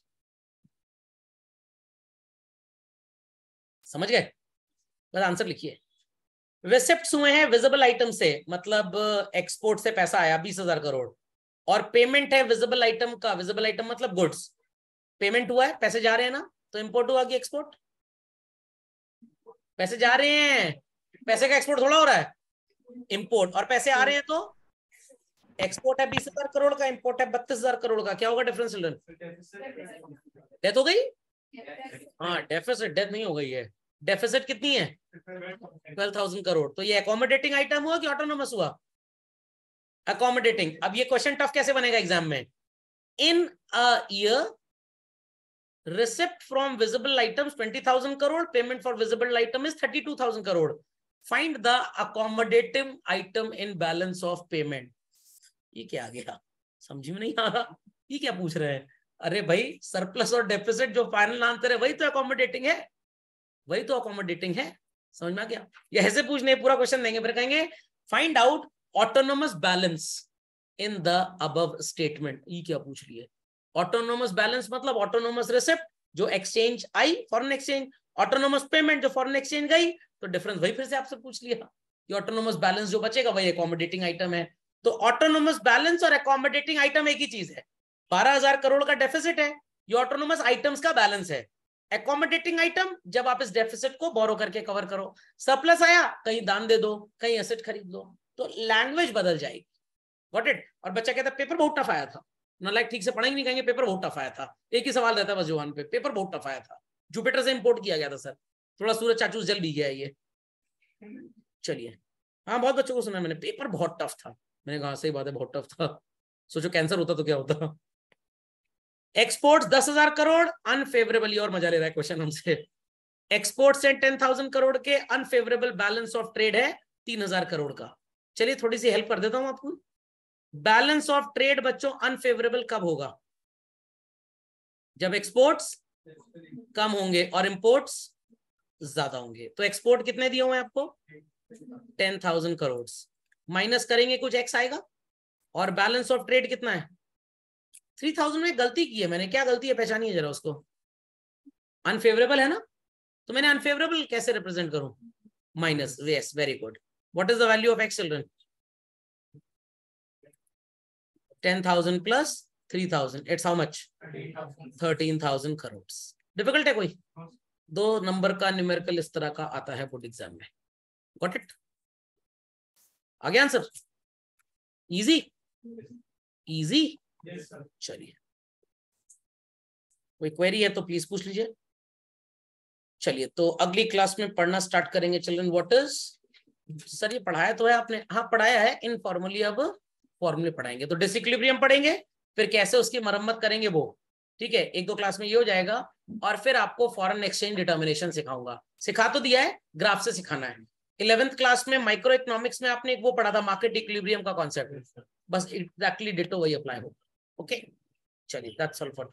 समझ गए? बस आंसर लिखिए. रिसिप्ट्स हुए हैं विजिबल आइटम से, मतलब एक्सपोर्ट से पैसा आया 20,000 करोड़, और पेमेंट है विजिबल आइटम का. विजिबल आइटम मतलब गुड्स. पेमेंट हुआ है, पैसे जा रहे हैं ना, तो इंपोर्ट हुआ कि एक्सपोर्ट? पैसे जा रहे हैं, पैसे का एक्सपोर्ट थोड़ा हो रहा है, इंपोर्ट. और पैसे आ रहे हैं तो एक्सपोर्ट है 20,000 करोड़ का, इंपोर्ट है 32,000 करोड़ का. क्या होगा डिफरेंस चिल्ड्रन? डेथ हो गई? हाँ डेफिसिट, डेथ नहीं हो गई है. डेफिसिट कितनी है? 12,000 करोड़. तो ये अकोमोडेटिंग आइटम हुआ कि ऑटोनोमस हुआ? अकोमोडेटिंग. अब ये क्वेश्चन टफ कैसे बनेगा एग्जाम में? In a year receipt from visible items 20,000 crore, payment for visible item is 32,000 crore. Find the accommodative item in balance of payment. ये क्या आ गया? समझ में नहीं आ रहा, ये क्या पूछ रहे हैं? अरे भाई सरप्लस और डेफिसिट जो फाइनल आंसर है वही तो अकोमोडेटिंग है, वही तो अकोमोडेटिंग है. समझ में आ गया? ये ऐसे पूछने पूरा क्वेश्चन देंगे, फिर कहेंगे find out autonomous balance in the above statement. ये क्या पूछ रही है? ऑटोनोमस बैलेंस मतलब ऑटोनोमस रिसिप्ट जो एक्सचेंज आई फॉरेन एक्सचेंज, ऑटोनोमस पेमेंट जो फॉरेन एक्सचेंज गई, तो डिफरेंस वही फिर से आपसे पूछ लिया कि ऑटोनोमस बैलेंस जो बचेगा वही अकोमोडेटिंग आइटम है. तो ऑटोनोमस बैलेंस और अकोमोडेटिंग आइटम एक ही चीज है. 12,000 करोड़ का डेफिसिट है, ये ऑटोनोमस आइटम्स का बैलेंस है. अकोमोडेटिंग आइटम जब आप इस डेफिसिट को बोरो करके कवर करो. सरप्लस आया, कहीं दान दे दो, कहीं एसेट खरीद लो, तो लैंग्वेज बदल जाएगी. Got it? और बच्चा कहता है पेपर बहुत टफ आया था, नालायक ठीक से पढ़ा ही नहीं, कहेंगे पेपर बहुत टफ आया था. एक ही सवाल रहता है बस जुबान पे, पेपर बहुत टफ आया था, जुपिटर से इंपोर्ट किया गया था सर, थोड़ा सूरज चाचू जल भी गया है ये. चलिए, हाँ बहुत बच्चों को सुना मैंने, पेपर बहुत टफ था. मैंने कहा सही बात है, बहुत टफ था. सोचो कैंसर होता तो क्या होता. एक्सपोर्ट्स 10,000 करोड़ अनफेवरेबल, और मजा ले रहा है क्वेश्चन हमसे. एक्सपोर्ट्स से 10,000 करोड़ के, अनफेवरेबल बैलेंस ऑफ ट्रेड है 3,000 करोड़ का. चलिए थोड़ी सी हेल्प कर देता हूं आपको. बैलेंस ऑफ ट्रेड बच्चों अनफेवरेबल कब होगा? जब एक्सपोर्ट्स कम होंगे और इंपोर्ट्स ज्यादा होंगे। तो एक्सपोर्ट कितने दिए हुए हैं आपको? 10,000 करोड़। माइनस करेंगे कुछ एक्स आएगा, और बैलेंस ऑफ ट्रेड कितना है? 3,000 में गलती की है मैंने। क्या गलती है, पहचानिए जरा उसको। अनफेवरेबल है ना, तो मैंने अनफेवरेबल कैसे रिप्रेजेंट करूं? Minus. Yes, very good. What is the value of x children? 10,000 plus 3,000, it's how much? 13,000 crore. Difficult है कोई? दो नंबर का न्यूमेरिकल इस तरह का आता है बोर्ड एग्जाम में। Got it? आ गया आंसर? Easy easy. चलिए, कोई क्वेरी है तो प्लीज पूछ लीजिए। चलिए, तो अगली क्लास में पढ़ना स्टार्ट करेंगे चिल्ड्रन। व्हाट इज, सर ये पढ़ाया तो है आपने? हाँ पढ़ाया है इनफॉर्मली, अब फॉर्मूले पढ़ाएंगे। तो डिसइक्विलिब्रियम पढ़ेंगे, फिर कैसे उसकी मरम्मत करेंगे वो, ठीक है, एक दो क्लास में ये हो जाएगा। और फिर आपको फॉरेन एक्सचेंज डिटर्मिनेशन सिखाऊंगा। सिखा तो दिया है, ग्राफ से सिखाना है। 11th क्लास में माइक्रो इकोनॉमिक्स में आपने एक वो पढ़ा था, मार्केट इक्विलिब्रियम का कॉन्सेप्ट, बस एग्जैक्टली डिटो वही अप्लाई होगा। ओके, चलिए, दैट्स ऑल फॉर